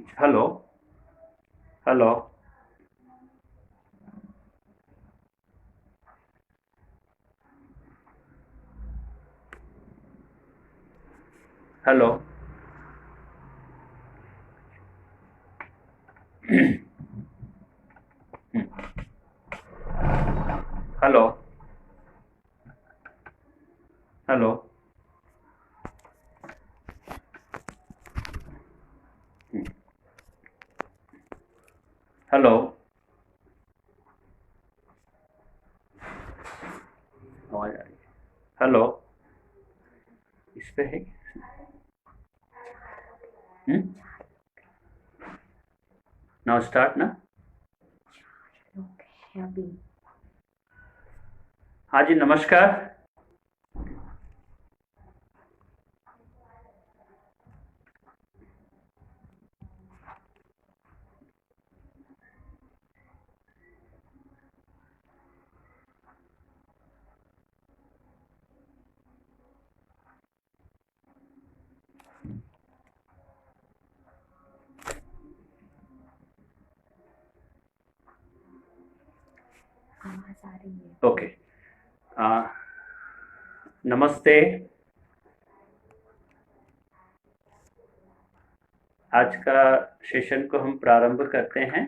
Hello. Hello. Hello. Hello. Hello. Hello. आवाज आ रही है? हेलो। इस पे है? नाउ स्टार्ट ना। है अभी। हाँ जी, नमस्कार। आवाज आ रही है। ओके। आ, नमस्ते। आज का सेशन को हम प्रारंभ करते हैं।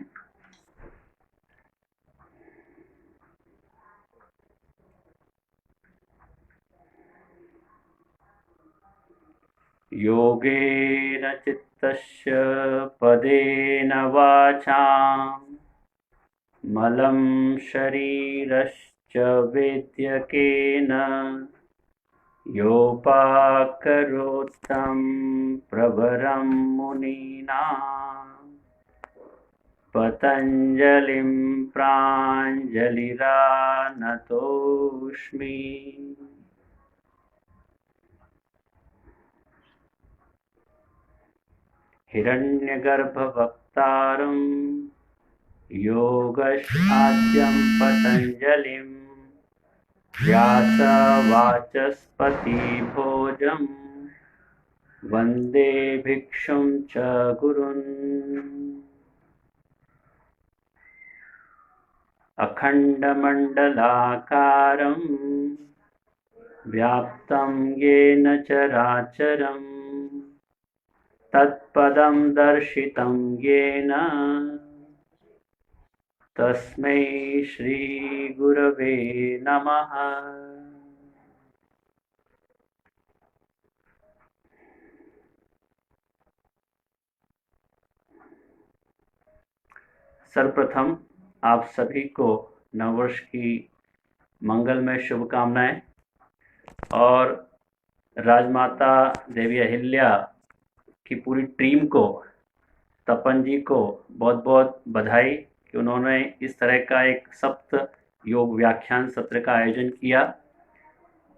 योगेन चित्तस्य पदेन वाचां मलं शरीरश्च वेद्यकेन योपाकरोत्तं प्रवरं मुनीनां पतञ्जलिं प्राञ्जलिरानतोऽस्मि। हिरण्यगर्भवक्तारं योगशास्त्रं पतञ्जलिं व्यासवाचस्पतिभोजं वन्दे भिक्षुं च गुरुन्। अखण्डमण्डलाकारं व्याप्तं येन चराचरं तत्पदं दर्शितं येन तस्मै श्रीगुरवे नमः। सर्वप्रथम आप सभी को नववर्ष की मंगलमय शुभकामनाएं और राजमाता देवी अहिल्या की पूरी टीम को, तपन जी को बहुत बहुत बधाई कि उन्होंने इस तरह का एक सप्त योग व्याख्यान सत्र का आयोजन किया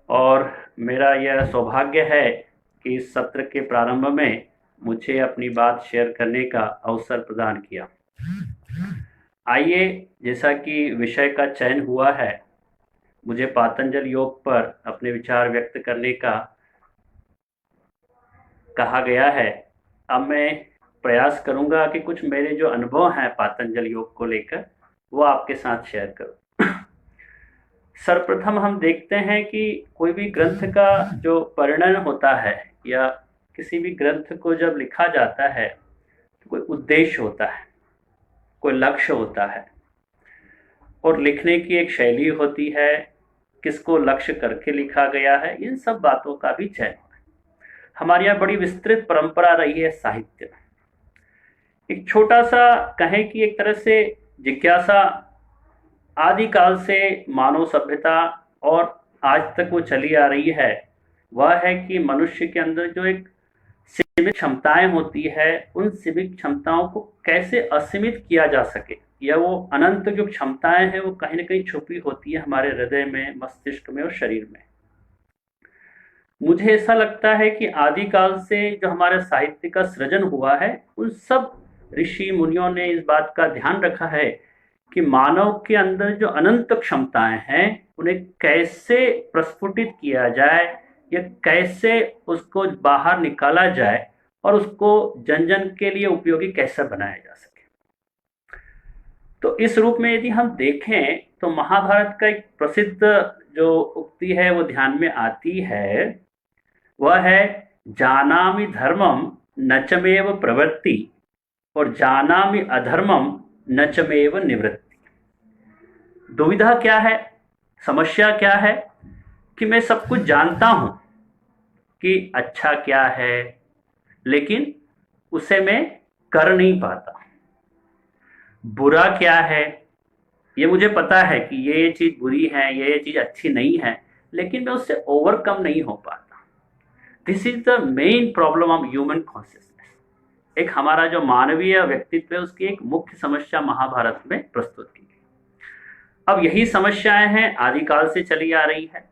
और मेरा यह सौभाग्य है कि इस सत्र के प्रारंभ में मुझे अपनी बात शेयर करने का अवसर प्रदान किया। आइए, जैसा कि विषय का चयन हुआ है, मुझे पातंजल योग पर अपने विचार व्यक्त करने का कहा गया है। अब मैं प्रयास करूंगा कि कुछ मेरे जो अनुभव हैं पातंजल योग को लेकर वो आपके साथ शेयर करूं। सर्वप्रथम हम देखते हैं कि कोई भी ग्रंथ का जो परिणयन होता है या किसी भी ग्रंथ को जब लिखा जाता है तो कोई उद्देश्य होता है, कोई लक्ष्य होता है और लिखने की एक शैली होती है, किसको लक्ष्य करके लिखा गया है, इन सब बातों का भी चयन। हमारे यहाँ बड़ी विस्तृत परंपरा रही है साहित्य। एक छोटा सा कहें कि एक तरह से जिज्ञासा आदिकाल से मानव सभ्यता और आज तक वो चली आ रही है, वह है कि मनुष्य के अंदर जो एक सीमित क्षमताएं होती है, उन सीमित क्षमताओं को कैसे असीमित किया जा सके, या वो अनंत जो क्षमताएं हैं वो कहीं ना कहीं छुपी होती है हमारे हृदय में, मस्तिष्क में और शरीर में। मुझे ऐसा लगता है कि आदिकाल से जो हमारे साहित्य का सृजन हुआ है, उन सब ऋषि मुनियों ने इस बात का ध्यान रखा है कि मानव के अंदर जो अनंत क्षमताएं हैं उन्हें कैसे प्रस्फुटित किया जाए या कैसे उसको बाहर निकाला जाए और उसको जन जन के लिए उपयोगी कैसे बनाया जा सके। तो इस रूप में यदि हम देखें तो महाभारत का एक प्रसिद्ध जो उक्ति है वो ध्यान में आती है, वह है जानामि धर्मम नचमेव प्रवृत्ति और जानामि अधर्मम नचमेव निवृत्ति। दुविधा क्या है, समस्या क्या है कि मैं सब कुछ जानता हूं कि अच्छा क्या है, लेकिन उसे मैं कर नहीं पाता। बुरा क्या है, ये मुझे पता है कि ये चीज बुरी है, ये चीज अच्छी नहीं है, लेकिन मैं उससे ओवरकम नहीं हो पाता। This is the main problem of human consciousness. एक हमारा जो मानवीय व्यक्तित्व है उसकी एक मुख्य समस्या महाभारत में प्रस्तुत की गई। अब यही समस्याएं हैं आदिकाल से चली आ रही है।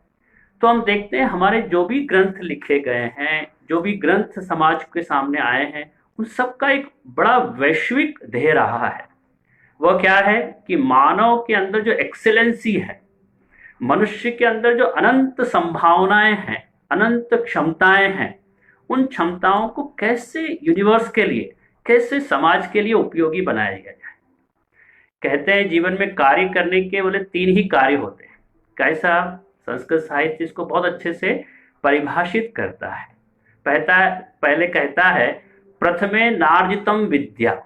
तो हम देखते हैं हमारे जो भी ग्रंथ लिखे गए हैं, जो भी ग्रंथ समाज के सामने आए हैं, उन सबका एक बड़ा वैश्विक ध्येय रहा है। वह क्या है कि मानव के अंदर जो एक्सेलेंसी है, मनुष्य के अंदर जो अनंत संभावनाएं हैं, अनंत क्षमताएं हैं, उन क्षमताओं को कैसे यूनिवर्स के लिए, कैसे समाज के लिए उपयोगी बनाया जाए। कहते हैं जीवन में कार्य करने के बोले 3 ही कार्य होते हैं। कैसा? संस्कृत साहित्य इसको बहुत अच्छे से परिभाषित करता है। पहले कहता है प्रथमे नार्जितम विद्या।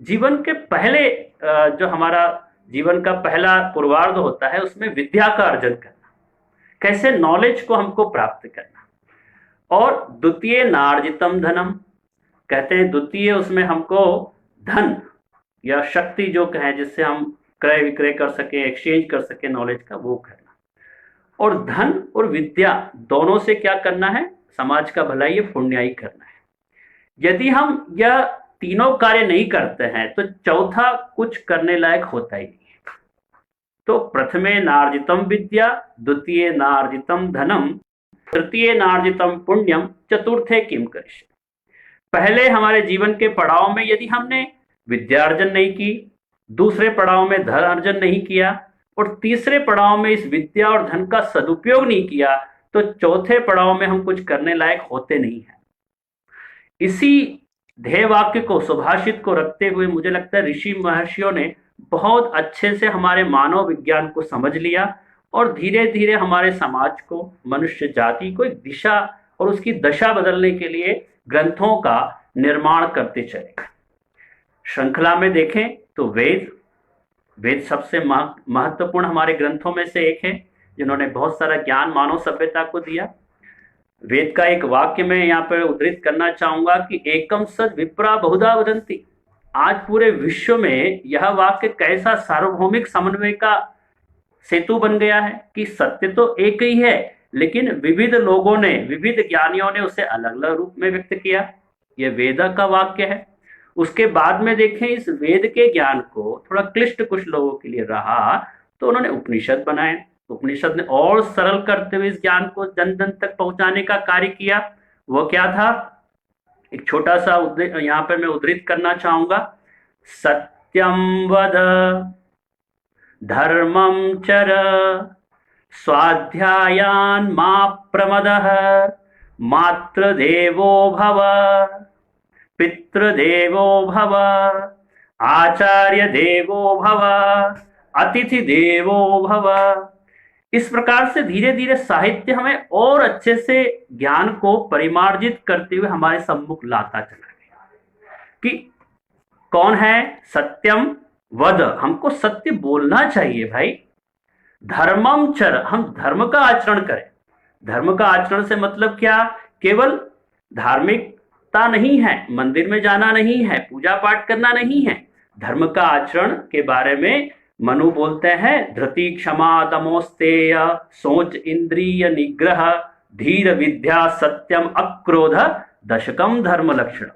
जीवन के पहले जो हमारा जीवन का पहला पूर्वार्ध होता है उसमें विद्या का अर्जन करना, कैसे नॉलेज को हमको प्राप्त करना। और द्वितीय नार्जितम धनम, कहते हैं द्वितीय उसमें हमको धन या शक्ति जो कहें जिससे हम क्रय विक्रय कर सके, एक्सचेंज कर सके नॉलेज का, वो करना। और धन और विद्या दोनों से क्या करना है? समाज का भलाई, पुण्याई करना है। यदि हम यह तीनों कार्य नहीं करते हैं तो चौथा कुछ करने लायक होता ही नहीं है। तो प्रथमे नार्जितम विद्या, द्वितीय नार्जितम धनम, तृतीय नार्जितम पुण्यम, चतुर्थे किम करिष्ये। पहले हमारे जीवन के पड़ाव में यदि हमने विद्या अर्जन नहीं की, दूसरे पड़ाव में धन अर्जन नहीं किया और तीसरे पड़ाव में इस विद्या और धन का सदुपयोग नहीं किया, तो चौथे पड़ाव में हम कुछ करने लायक होते नहीं हैं। इसी ध्येय वाक्य को, सुभाषित को रखते हुए मुझे लगता है ऋषि महर्षियों ने बहुत अच्छे से हमारे मानव विज्ञान को समझ लिया और धीरे धीरे हमारे समाज को, मनुष्य जाति को एक दिशा और उसकी दशा बदलने के लिए ग्रंथों का निर्माण करते चले। श्रृंखला में देखें तो वेद सबसे महत्वपूर्ण हमारे ग्रंथों में से एक है, जिन्होंने बहुत सारा ज्ञान मानव सभ्यता को दिया। वेद का एक वाक्य मैं यहाँ पर उद्धृत करना चाहूंगा कि एकम सद विप्रा बहुधा वदंती। आज पूरे विश्व में यह वाक्य कैसा सार्वभौमिक समन्वय का सेतु बन गया है कि सत्य तो एक ही है, लेकिन विविध लोगों ने, विविध ज्ञानियों ने उसे अलग अलग रूप में व्यक्त किया। यह वेद का वाक्य है। उसके बाद में देखें इस वेद के ज्ञान को थोड़ा क्लिष्ट कुछ लोगों के लिए रहा, तो उन्होंने उपनिषद बनाए। उपनिषद ने और सरल करते हुए इस ज्ञान को जन जन तक पहुंचाने का कार्य किया। वो क्या था? एक छोटा सा यहाँ पर मैं उद्धृत करना चाहूंगा, सत्यम वद धर्मम चर स्वाध्यायान मा प्रमदः मातृदेवो भव पितृदेवो भव आचार्य देवो भव अतिथि देवो भव। इस प्रकार से धीरे धीरे साहित्य हमें और अच्छे से ज्ञान को परिमार्जित करते हुए हमारे सम्मुख लाता चला गया कि कौन है सत्यम वद, हमको सत्य बोलना चाहिए भाई। धर्मम चर, हम धर्म का आचरण करें। धर्म का आचरण से मतलब क्या? केवल धार्मिकता नहीं है, मंदिर में जाना नहीं है, पूजा पाठ करना नहीं है। धर्म का आचरण के बारे में मनु बोलते हैं, धृति क्षमा तमोस्तेय सोच इंद्रिय निग्रह धीर विद्या सत्यम अक्रोध दशकम धर्म लक्षण।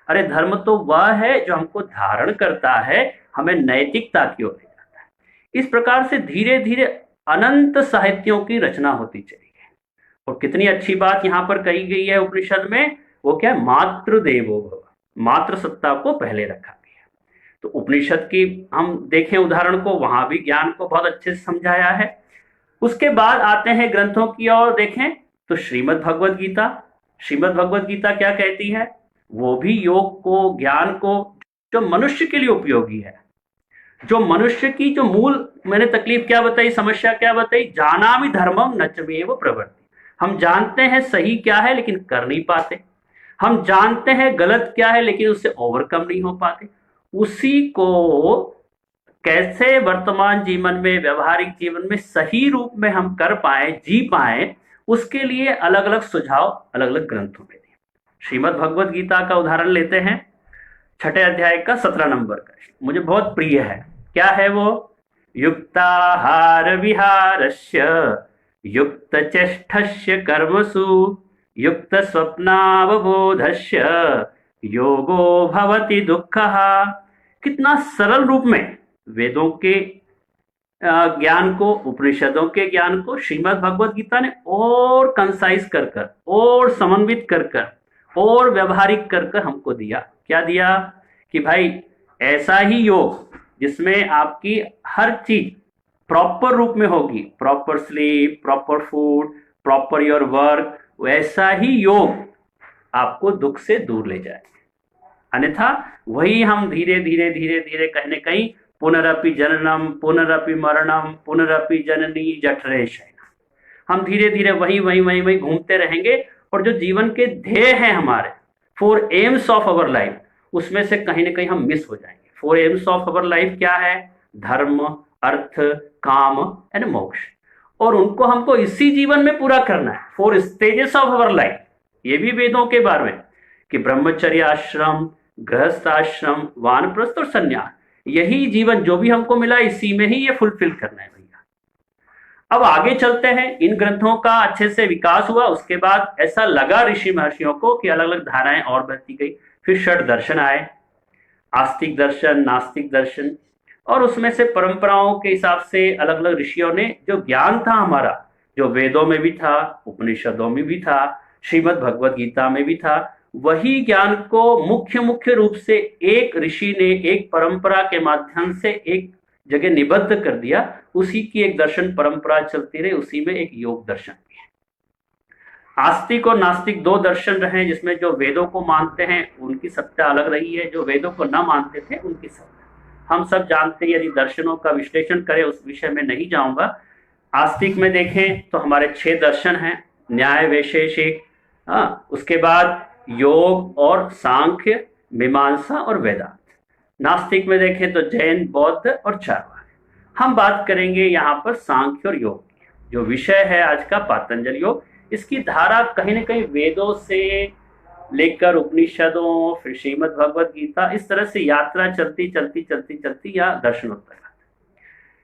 अरे धर्म तो वह है जो हमको धारण करता है, हमें नैतिकता की ओर ले जाता है। इस प्रकार से धीरे धीरे अनंत साहित्यों की रचना होती चली गई। और कितनी अच्छी बात यहाँ पर कही गई है उपनिषद में, वो क्या है? मातृदेवो भव, मातृ सत्ता को पहले रखा गया। तो उपनिषद की हम देखें उदाहरण को, वहां भी ज्ञान को बहुत अच्छे से समझाया है। उसके बाद आते हैं ग्रंथों की ओर देखें तो श्रीमद् भगवद गीता। श्रीमद् भगवद गीता क्या कहती है? वो भी योग को, ज्ञान को जो मनुष्य के लिए उपयोगी है, जो मनुष्य की जो मूल, मैंने तकलीफ क्या बताई, समस्या क्या बताई, जानामि धर्मम नचमेव प्रवृत्ति। हम जानते हैं सही क्या है लेकिन कर नहीं पाते, हम जानते हैं गलत क्या है लेकिन उससे ओवरकम नहीं हो पाते। उसी को कैसे वर्तमान जीवन में, व्यवहारिक जीवन में सही रूप में हम कर पाए, जी पाए, उसके लिए अलग अलग सुझाव अलग अलग ग्रंथों में दिए। श्रीमद् भगवद गीता का उदाहरण लेते हैं, 6 अध्याय का 17 नंबर का, मुझे बहुत प्रिय है। क्या है वो? युक्ताहार विहारस्य युक्त चेष्टस्य कर्मसु युक्त स्वप्नावबोधस्य योगो भवति दुःखः। कितना सरल रूप में वेदों के ज्ञान को, उपनिषदों के ज्ञान को श्रीमद् भगवद गीता ने और कंसाइज कर कर, और समन्वित कर कर, और व्यवहारिक कर कर हमको दिया। क्या दिया? कि भाई ऐसा ही योग जिसमें आपकी हर चीज प्रॉपर रूप में होगी, proper sleep, proper food, proper your work, वैसा ही योग आपको दुख से दूर ले जाए। अन्यथा वही हम धीरे धीरे धीरे धीरे कहीं न कहीं पुनरपि जननम पुनरपि मरणम पुनरपि जननी जठरे शयनम, हम धीरे धीरे वही घूमते रहेंगे। और जो जीवन के ध्येय हैं हमारे, 4 एम्स ऑफ अवर लाइफ, उसमें से कहीं ना कहीं हम मिस हो जाएंगे। 4 एम्स ऑफ अवर लाइफ क्या है? धर्म, अर्थ, काम एंड मोक्ष। और उनको हमको इसी जीवन में पूरा करना है। 4 स्टेजेस ऑफ अवर लाइफ, ये भी वेदों के बारे में, कि ब्रह्मचर्य आश्रम, गृहस्थ आश्रम, वानप्रस्थ और संन्यास, यही जीवन जो भी हमको मिला इसी में ही ये फुलफिल करना है भैया। अब आगे चलते हैं। इन ग्रंथों का अच्छे से विकास हुआ, उसके बाद ऐसा लगा ऋषि महर्षियों को कि अलग अलग धाराएं और बढ़ती गई। फिर षड दर्शन आए, आस्तिक दर्शन, नास्तिक दर्शन, और उसमें से परंपराओं के हिसाब से अलग अलग ऋषियों ने जो ज्ञान था हमारा, जो वेदों में भी था, उपनिषदों में भी था, श्रीमद् भगवद गीता में भी था, वही ज्ञान को मुख्य रूप से एक ऋषि ने एक परंपरा के माध्यम से एक जगह निबद्ध कर दिया। उसी की एक दर्शन परंपरा चलती रही, उसी में एक योग दर्शन भी है। आस्तिक और नास्तिक 2 दर्शन रहे, जिसमें जो वेदों को मानते हैं उनकी सत्ता अलग रही है, जो वेदों को न मानते थे उनकी सत्ता हम सब जानते हैं। यदि दर्शनों का विश्लेषण करें, उस विषय में नहीं जाऊंगा। आस्तिक में देखें तो हमारे 6 दर्शन हैं, न्याय, वैशेषिक, उसके बाद योग और सांख्य, मीमांसा और वेदांत। नास्तिक में देखें तो जैन, बौद्ध और चारवाक। हम बात करेंगे यहाँ पर सांख्य और योग की। जो विषय है आज का पातंजल योग, इसकी धारा कहीं न कहीं वेदों से लेकर उपनिषदों, फिर श्रीमद् भगवद गीता, इस तरह से यात्रा चलती या दर्शनों तक।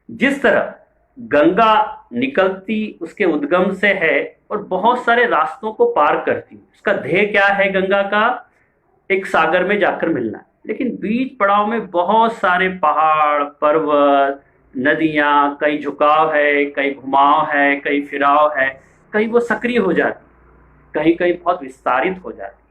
जिस तरह गंगा निकलती उसके उद्गम से है और बहुत सारे रास्तों को पार करती, उसका ध्येय क्या है? गंगा का एक सागर में जाकर मिलना है। लेकिन बीच पड़ाव में बहुत सारे पहाड़, पर्वत, नदियां, कहीं झुकाव है, कहीं घुमाव है, कहीं फिराव है, कहीं वो सक्रिय हो जाती, कहीं कहीं बहुत विस्तारित हो जाती है।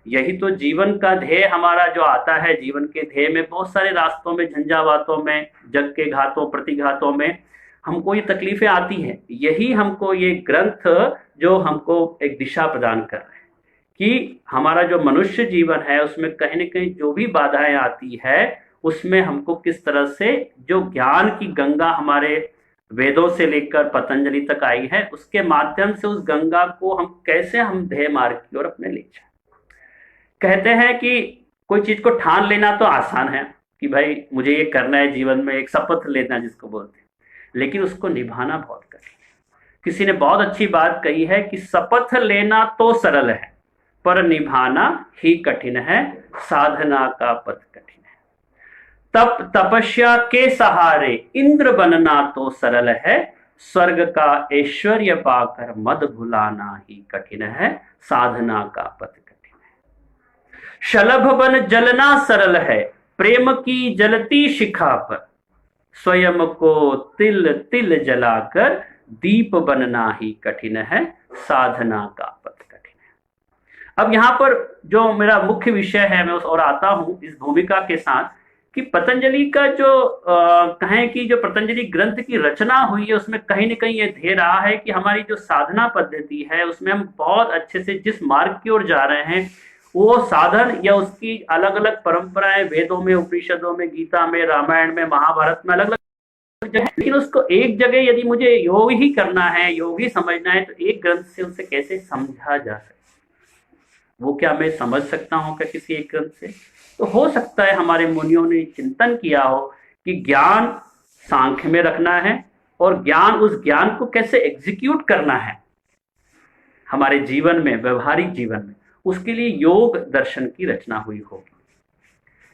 यही तो जीवन का ध्येय हमारा जो आता है। जीवन के ध्येय में बहुत सारे रास्तों में, झंझावातों में, जग के घातों प्रतिघातों में हमको ये तकलीफें आती हैं। यही हमको ये ग्रंथ जो हमको एक दिशा प्रदान कर रहे हैं कि हमारा जो मनुष्य जीवन है उसमें कहीं न कहीं जो भी बाधाएं आती है, उसमें हमको किस तरह से जो ज्ञान की गंगा हमारे वेदों से लेकर पतंजलि तक आई है, उसके माध्यम से उस गंगा को हम कैसे हम ध्येय मार्ग की ओर अपने ले जाए। कहते हैं कि कोई चीज को ठान लेना तो आसान है कि भाई मुझे ये करना है जीवन में, एक शपथ लेना जिसको बोलते हैं, लेकिन उसको निभाना बहुत कठिन है। किसी ने बहुत अच्छी बात कही है कि शपथ लेना तो सरल है पर निभाना ही कठिन है, साधना का पथ कठिन है। तप तपस्या के सहारे इंद्र बनना तो सरल है, स्वर्ग का ऐश्वर्य पाकर मद भुलाना ही कठिन है, साधना का पथ कठिन है। शलभ बन जलना सरल है, प्रेम की जलती शिखा पर स्वयं को तिल तिल जलाकर दीप बनना ही कठिन है, साधना का पथ कठिन है। अब यहाँ पर जो मेरा मुख्य विषय है, मैं उस और आता हूँ इस भूमिका के साथ कि पतंजलि का जो कहें कि जो पतंजलि ग्रंथ की रचना हुई है, उसमें कहीं न कहीं ये ध्येय रहा है कि हमारी जो साधना पद्धति है उसमें हम बहुत अच्छे से जिस मार्ग की ओर जा रहे हैं वो साधन या उसकी अलग अलग परंपराएं वेदों में, उपनिषदों में, गीता में, रामायण में, महाभारत में अलग अलग जगह, लेकिन उसको एक जगह यदि मुझे योग ही करना है, योग ही समझना है, तो एक ग्रंथ से उसे कैसे समझा जा सकता, वो क्या मैं समझ सकता हूँ क्या किसी एक ग्रंथ से? तो हो सकता है हमारे मुनियों ने चिंतन किया हो कि ज्ञान सांख्य में रखना है और ज्ञान, उस ज्ञान को कैसे एग्जीक्यूट करना है हमारे जीवन में, व्यवहारिक जीवन में, उसके लिए योग दर्शन की रचना हुई होगी।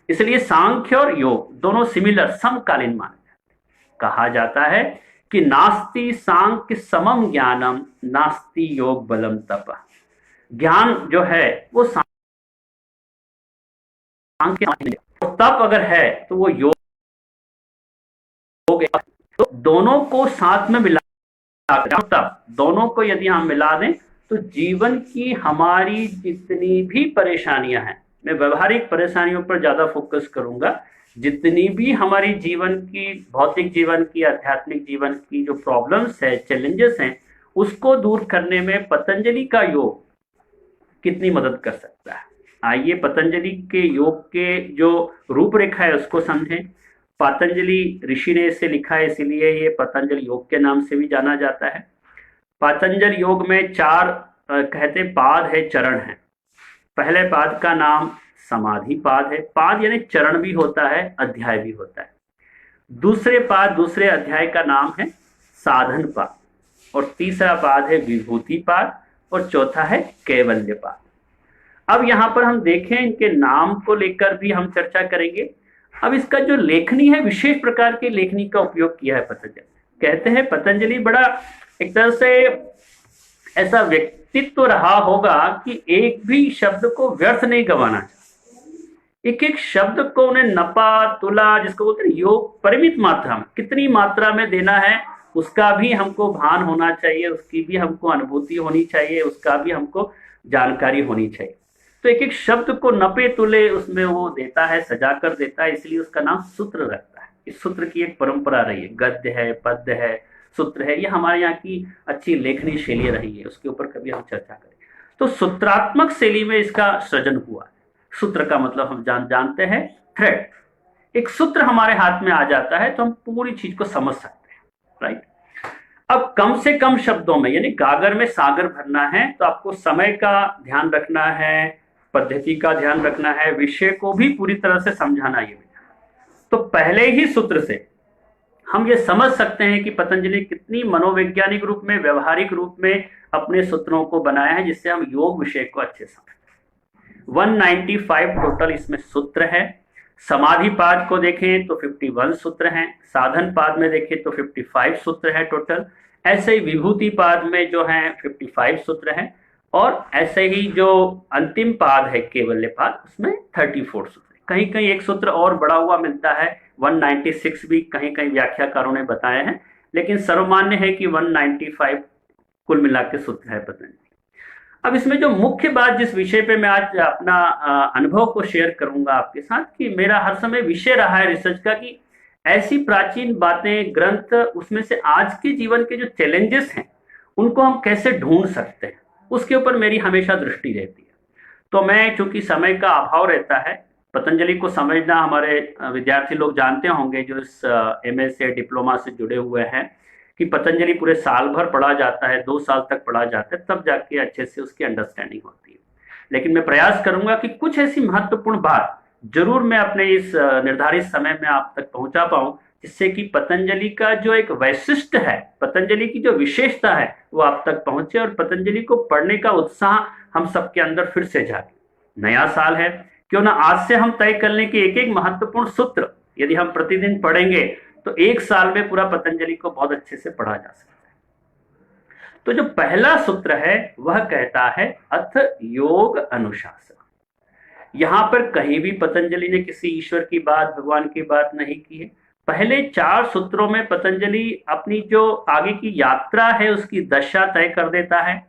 इसलिए सांख्य और योग दोनों सिमिलर, समकालीन माने जाते। कहा जाता है कि नास्ति सांख्य समम ज्ञानम, नास्ति योग बलम तप। ज्ञान जो है वो सांख्य, तप अगर है तो वो योग है। तो दोनों को साथ में मिला, तप दोनों को यदि हम मिला दें तो जीवन की हमारी जितनी भी परेशानियां हैं, मैं व्यवहारिक परेशानियों पर ज्यादा फोकस करूंगा, जितनी भी हमारी जीवन की, भौतिक जीवन की, आध्यात्मिक जीवन की जो प्रॉब्लम्स है, चैलेंजेस हैं, उसको दूर करने में पतंजलि का योग कितनी मदद कर सकता है। आइए पतंजलि के योग के जो रूपरेखा है उसको समझें। पतंजलि ऋषि ने इसे लिखा है, इसीलिए ये पतंजलि योग के नाम से भी जाना जाता है। पतंजलि योग में 4 कहते पाद है, चरण है। पहले पाद का नाम समाधि पाद है। पाद यानी चरण भी होता है, अध्याय भी होता है। दूसरे पाद, दूसरे अध्याय का नाम है साधन पाद, और तीसरा पाद है विभूति पाद, और चौथा है कैवल्य पाद। अब यहां पर हम देखें, इनके नाम को लेकर भी हम चर्चा करेंगे। अब इसका जो लेखनी है, विशेष प्रकार की लेखनी का उपयोग किया है पतंजलि। कहते हैं पतंजलि बड़ा एक तरह से ऐसा व्यक्तित्व रहा होगा कि एक भी शब्द को व्यर्थ नहीं गंवाना चाहिए। एक एक शब्द को उन्हें नपा तुला, जिसको बोलते हैं योग, परिमित मात्रा में, कितनी मात्रा में देना है उसका भी हमको भान होना चाहिए, उसकी भी हमको अनुभूति होनी चाहिए, उसका भी हमको जानकारी होनी चाहिए। तो एक एक शब्द को नपे तुले उसमें वो देता है, सजा कर देता है, इसलिए उसका नाम सूत्र रखता है। इस सूत्र की एक परंपरा रही है, गद्य है, पद्य है, सूत्र है, ये हमारे यहाँ की अच्छी लेखनी शैली रही है, उसके ऊपर कभी हम चर्चा करें। तो सूत्रात्मक शैली में इसका सृजन हुआ। सूत्र का मतलब हम जानते हैं थ्रेड। एक सूत्र हमारे हाथ में आ जाता है तो हम पूरी चीज को समझ सकते हैं, राइट। अब कम से कम शब्दों में, यानी गागर में सागर भरना है, तो आपको समय का ध्यान रखना है, पद्धति का ध्यान रखना है, विषय को भी पूरी तरह से समझाना है। तो पहले ही सूत्र से हम ये समझ सकते हैं कि पतंजलि कितनी मनोवैज्ञानिक रूप में, व्यवहारिक रूप में अपने सूत्रों को बनाया है, जिससे हम योग विषय को अच्छे समझते हैं। 195 टोटल इसमें सूत्र है। समाधि पाद को देखें तो 51 सूत्र हैं, साधन पाद में देखें तो 55 सूत्र है टोटल। ऐसे ही विभूति पाद में जो है 55 सूत्र हैं, और ऐसे ही जो अंतिम पाद है कैवल्य पाद, उसमें 34 सूत्र। कहीं कहीं एक सूत्र और बड़ा हुआ मिलता है, 196 भी कहीं कहीं व्याख्याकारों ने बताए हैं, लेकिन सर्वमान्य है कि 195 कुल मिला के सूत्र है पतंजलि। अब इसमें जो मुख्य बात, जिस विषय पे मैं आज अपना अनुभव को शेयर करूंगा आपके साथ, कि मेरा हर समय विषय रहा है रिसर्च का कि ऐसी प्राचीन बातें, ग्रंथ, उसमें से आज के जीवन के जो चैलेंजेस हैं उनको हम कैसे ढूंढ सकते हैं, उसके ऊपर मेरी हमेशा दृष्टि रहती है। तो मैं, चूंकि समय का अभाव रहता है, पतंजलि को समझना हमारे विद्यार्थी लोग जानते होंगे जो इस एमए से, डिप्लोमा से जुड़े हुए हैं, कि पतंजलि पूरे साल भर पढ़ा जाता है, 2 साल तक पढ़ा जाता है, तब जाके अच्छे से उसकी अंडरस्टैंडिंग होती है। लेकिन मैं प्रयास करूंगा कि कुछ ऐसी महत्वपूर्ण बात जरूर मैं अपने इस निर्धारित समय में आप तक पहुंचा पाऊं, जिससे कि पतंजलि का जो एक वैशिष्ट है, पतंजलि की जो विशेषता है, वो आप तक पहुंचे, और पतंजलि को पढ़ने का उत्साह हम सबके अंदर फिर से जागे। नया साल है, क्यों ना आज से हम तय कर लें कि एक एक महत्वपूर्ण सूत्र यदि हम प्रतिदिन पढ़ेंगे तो 1 साल में पूरा पतंजलि को बहुत अच्छे से पढ़ा जा सकता है। तो जो पहला सूत्र है वह कहता है अथ योग अनुशासन। यहां पर कहीं भी पतंजलि ने किसी ईश्वर की बात, भगवान की बात नहीं की है। पहले 4 सूत्रों में पतंजलि अपनी जो आगे की यात्रा है उसकी दशा तय कर देता है,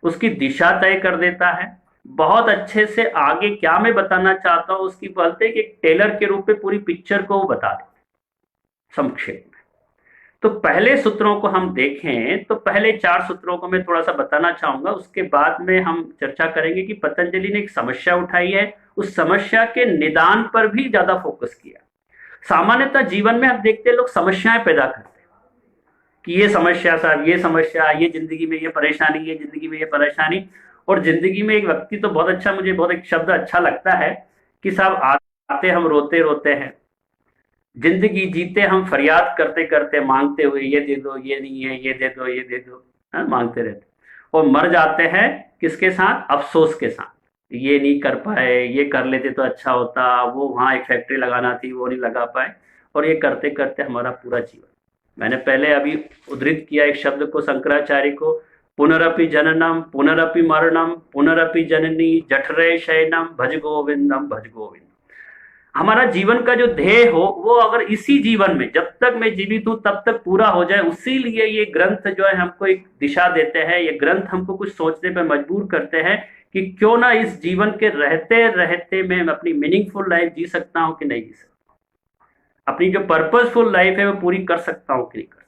उसकी दिशा तय कर देता है, बहुत अच्छे से आगे क्या मैं बताना चाहता हूं उसकी, बोलते हैं कि एक टेलर के रूप में पूरी पिक्चर को वो बता देते संक्षेप में। तो पहले सूत्रों को हम देखें तो पहले 4 सूत्रों को मैं थोड़ा सा बताना चाहूंगा, उसके बाद में हम चर्चा करेंगे कि पतंजलि ने एक समस्या उठाई है, उस समस्या के निदान पर भी ज्यादा फोकस किया। सामान्यतः जीवन में आप देखते हैं लोग समस्याएं पैदा करते हैं कि ये समस्या साहब, ये समस्या, ये जिंदगी में ये परेशानी, ये जिंदगी में ये परेशानी। और जिंदगी में एक व्यक्ति तो बहुत अच्छा, मुझे बहुत एक शब्द अच्छा लगता है कि साहब आते हम रोते रोते हैं, जिंदगी जीते हम फरियाद करते करते, मांगते हुए ये दे दो, ये नहीं है, ये दे दो, ये दे दो, हाँ, मांगते रहते, और मर जाते हैं किसके साथ? अफसोस के साथ। ये नहीं कर पाए, ये कर लेते तो अच्छा होता, वो वहां एक फैक्ट्री लगाना थी वो नहीं लगा पाए, और ये करते करते हमारा पूरा जीवन। मैंने पहले अभी उद्धृत किया एक शब्द को, शंकराचार्य को, पुनरपि जननम पुनरपि मरणम पुनरपि जननी जठरे शयनम भज गोविंदम भज गोविंदम। हमारा जीवन का जो ध्येय हो वो अगर इसी जीवन में जब तक मैं जीवित हूं तब तक पूरा हो जाए, उसी लिए ये ग्रंथ जो है हमको एक दिशा देते हैं, ये ग्रंथ हमको कुछ सोचने पर मजबूर करते हैं कि क्यों ना इस जीवन के रहते रहते मैं अपनी मीनिंगफुल लाइफ जी सकता हूं कि नहीं जी सकता, अपनी जो पर्पसफुल लाइफ है वो पूरी कर सकता हूं कि नहीं कर सकता।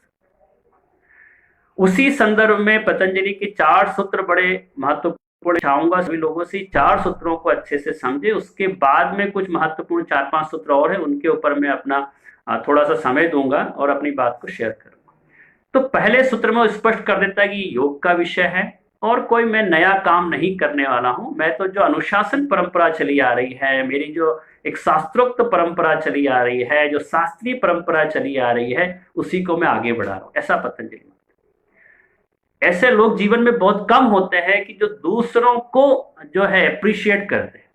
उसी संदर्भ में पतंजलि के 4 सूत्र बड़े महत्वपूर्ण, चाहूंगा सभी लोगों से 4 सूत्रों को अच्छे से समझे, उसके बाद में कुछ महत्वपूर्ण 4-5 सूत्र और है, उनके ऊपर मैं अपना थोड़ा सा समय दूंगा और अपनी बात को शेयर करूंगा। तो पहले सूत्र में स्पष्ट कर देता है कि योग का विषय है और कोई मैं नया काम नहीं करने वाला हूं, मैं तो जो अनुशासन परंपरा चली आ रही है, मेरी जो एक शास्त्रोक्त परंपरा चली आ रही है, जो शास्त्रीय परंपरा चली आ रही है, उसी को मैं आगे बढ़ा रहा हूं, ऐसा पतंजलि। ऐसे लोग जीवन में बहुत कम होते हैं कि जो दूसरों को जो है अप्रिशिएट करते हैं।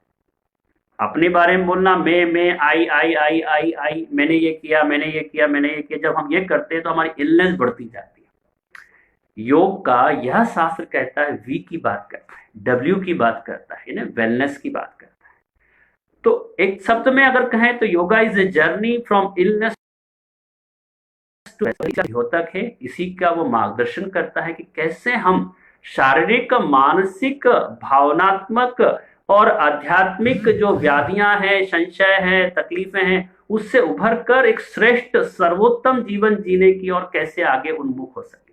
अपने बारे में बोलना मैं आई, मैंने ये किया, मैंने ये किया, मैंने ये किया, जब हम ये करते हैं तो हमारी इलनेस बढ़ती जाती है। योग का यह शास्त्र कहता है, वी की बात करता है, डब्ल्यू की बात करता है ना, वेलनेस की बात करता है। तो एक शब्द में अगर कहें तो yoga is a journey from illness द्योतक है। इसी का वो मार्गदर्शन करता है कि कैसे हम शारीरिक, मानसिक, भावनात्मक और आध्यात्मिक जो व्याधियां हैं, संशय है, तकलीफें हैं, उससे उभर कर एक श्रेष्ठ सर्वोत्तम जीवन जीने की और कैसे आगे उन्मुख हो सके,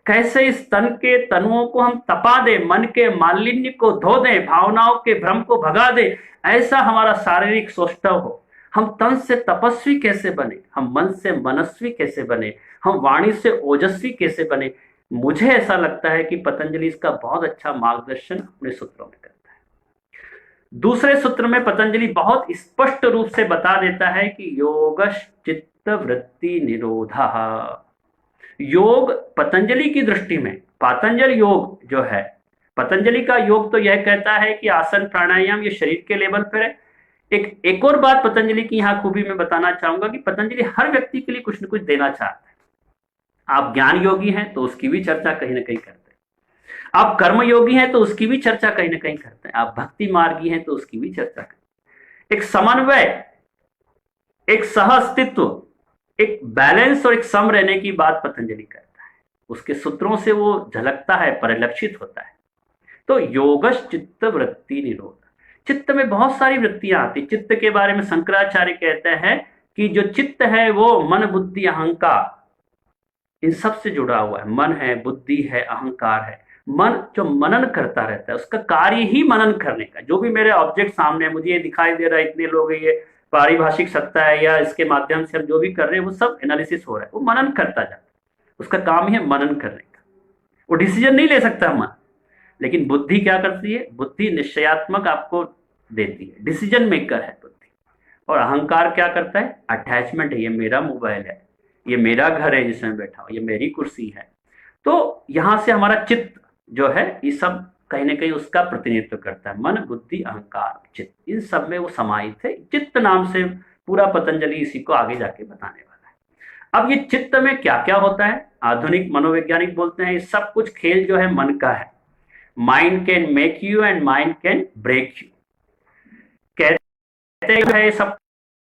कैसे इस तन के तनुओं को हम तपा दे, मन के मालिन्य को धो दे, भावनाओं के भ्रम को भगा दे, ऐसा हमारा शारीरिक सौष्ठव हो। हम तन से तपस्वी कैसे बने, हम मन से मनस्वी कैसे बने, हम वाणी से ओजस्वी कैसे बने। मुझे ऐसा लगता है कि पतंजलि इसका बहुत अच्छा मार्गदर्शन अपने सूत्रों में करता है। दूसरे सूत्र में पतंजलि बहुत स्पष्ट रूप से बता देता है कि योगश चित्त वृत्ति निरोधः। योग पतंजलि की दृष्टि में, पातंजल योग जो है, पतंजलि का योग तो यह कहता है कि आसन प्राणायाम ये शरीर के लेवल पर है। एक और बात पतंजलि की यहां खूबी में बताना चाहूंगा कि पतंजलि हर व्यक्ति के लिए कुछ न कुछ देना चाहता है। आप ज्ञान योगी हैं तो उसकी भी चर्चा कहीं ना कहीं करते हैं, आप कर्म योगी हैं तो उसकी भी चर्चा कहीं ना कहीं करते हैं, आप भक्ति मार्गी हैं तो उसकी भी चर्चा करते हैं। एक समन्वय, एक सह अस्तित्व, एक बैलेंस और एक सम रहने की बात पतंजलि करता है, उसके सूत्रों से वो झलकता है, परिलक्षित होता है। तो योगश चित्त वृत्ति निरोध, चित्त में बहुत सारी वृत्तियां आती। चित्त के बारे में शंकराचार्य कहते हैं कि जो चित्त है वो मन, बुद्धि, अहंकार, इन सब से जुड़ा हुआ है। मन है, बुद्धि है, अहंकार है। मन जो मनन करता रहता है, उसका कार्य ही मनन करने का, जो भी मेरे ऑब्जेक्ट सामने है, मुझे ये दिखाई दे रहा है, इतने लोग ये पारिभाषिक सत्ता है या इसके माध्यम से हम जो भी कर रहे हैं वो सब एनालिसिस हो रहा है, वो मनन करता जाता है, उसका काम ही है मनन करने का। वो डिसीजन नहीं ले सकता मन, लेकिन बुद्धि क्या करती है? बुद्धि निश्चयात्मक आपको देती है, डिसीजन मेकर है बुद्धि। और अहंकार क्या करता है? अटैचमेंट है, ये मेरा मोबाइल है, ये मेरा घर है जिसमें बैठा हूं, ये मेरी कुर्सी है। तो यहां से हमारा चित्त जो है ये सब कहीं ना कहीं उसका प्रतिनिधित्व करता है। मन, बुद्धि, अहंकार, चित्त, इन सब में वो समाहित है। चित्त नाम से पूरा पतंजलि इसी को आगे जाके बताने वाला है। अब ये चित्त में क्या क्या होता है, आधुनिक मनोवैज्ञानिक बोलते हैं ये सब कुछ खेल जो है मन का है। Mind can make you and mind can break you, कहते हैं सब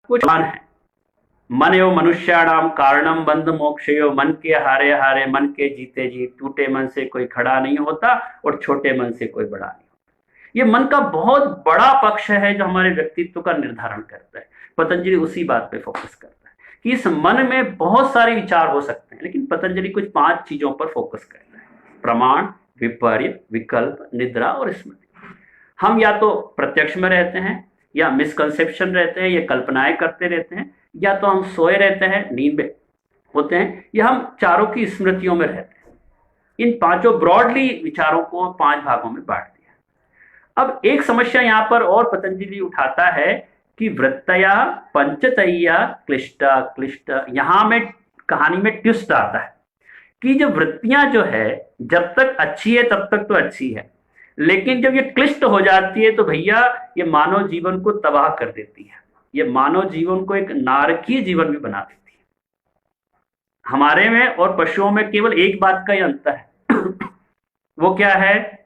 कुछ मन है। मन एवं मनुष्याणाम कारणम बंध मोक्षयो, मन के हारे हारे मन के जीते जीत, टूटे मन से कोई खड़ा नहीं होता और छोटे मन से कोई बड़ा नहीं होता। ये मन का बहुत बड़ा पक्ष है जो हमारे व्यक्तित्व का निर्धारण करता है। पतंजलि उसी बात पे फोकस करता है कि इस मन में बहुत सारे विचार हो सकते हैं, लेकिन पतंजलि कुछ 5 चीजों पर फोकस करता है: प्रमाण, विपर्य, विकल्प, निद्रा और स्मृति। हम या तो प्रत्यक्ष में रहते हैं, या मिसकंसेप्शन रहते हैं, या कल्पनाएं करते रहते हैं, या तो हम सोए रहते हैं, नींद में होते हैं, या हम चारों की स्मृतियों में रहते हैं। इन पांचों ब्रॉडली विचारों को 5 भागों में बांट दिया। अब एक समस्या यहां पर और पतंजलि उठाता है कि वृत्तया पंचतया क्लिष्टा क्लिष्ट। यहां में कहानी में ट्विस्ट आता है कि जो वृत्तियां जो है जब तक अच्छी है तब तक तो अच्छी है, लेकिन जब ये क्लिष्ट हो जाती है तो भैया ये मानव जीवन को तबाह कर देती है। ये मानव जीवन को एक नारकीय जीवन भी बना देती है। हमारे में और पशुओं में केवल एक बात का ही अंतर है वो क्या है?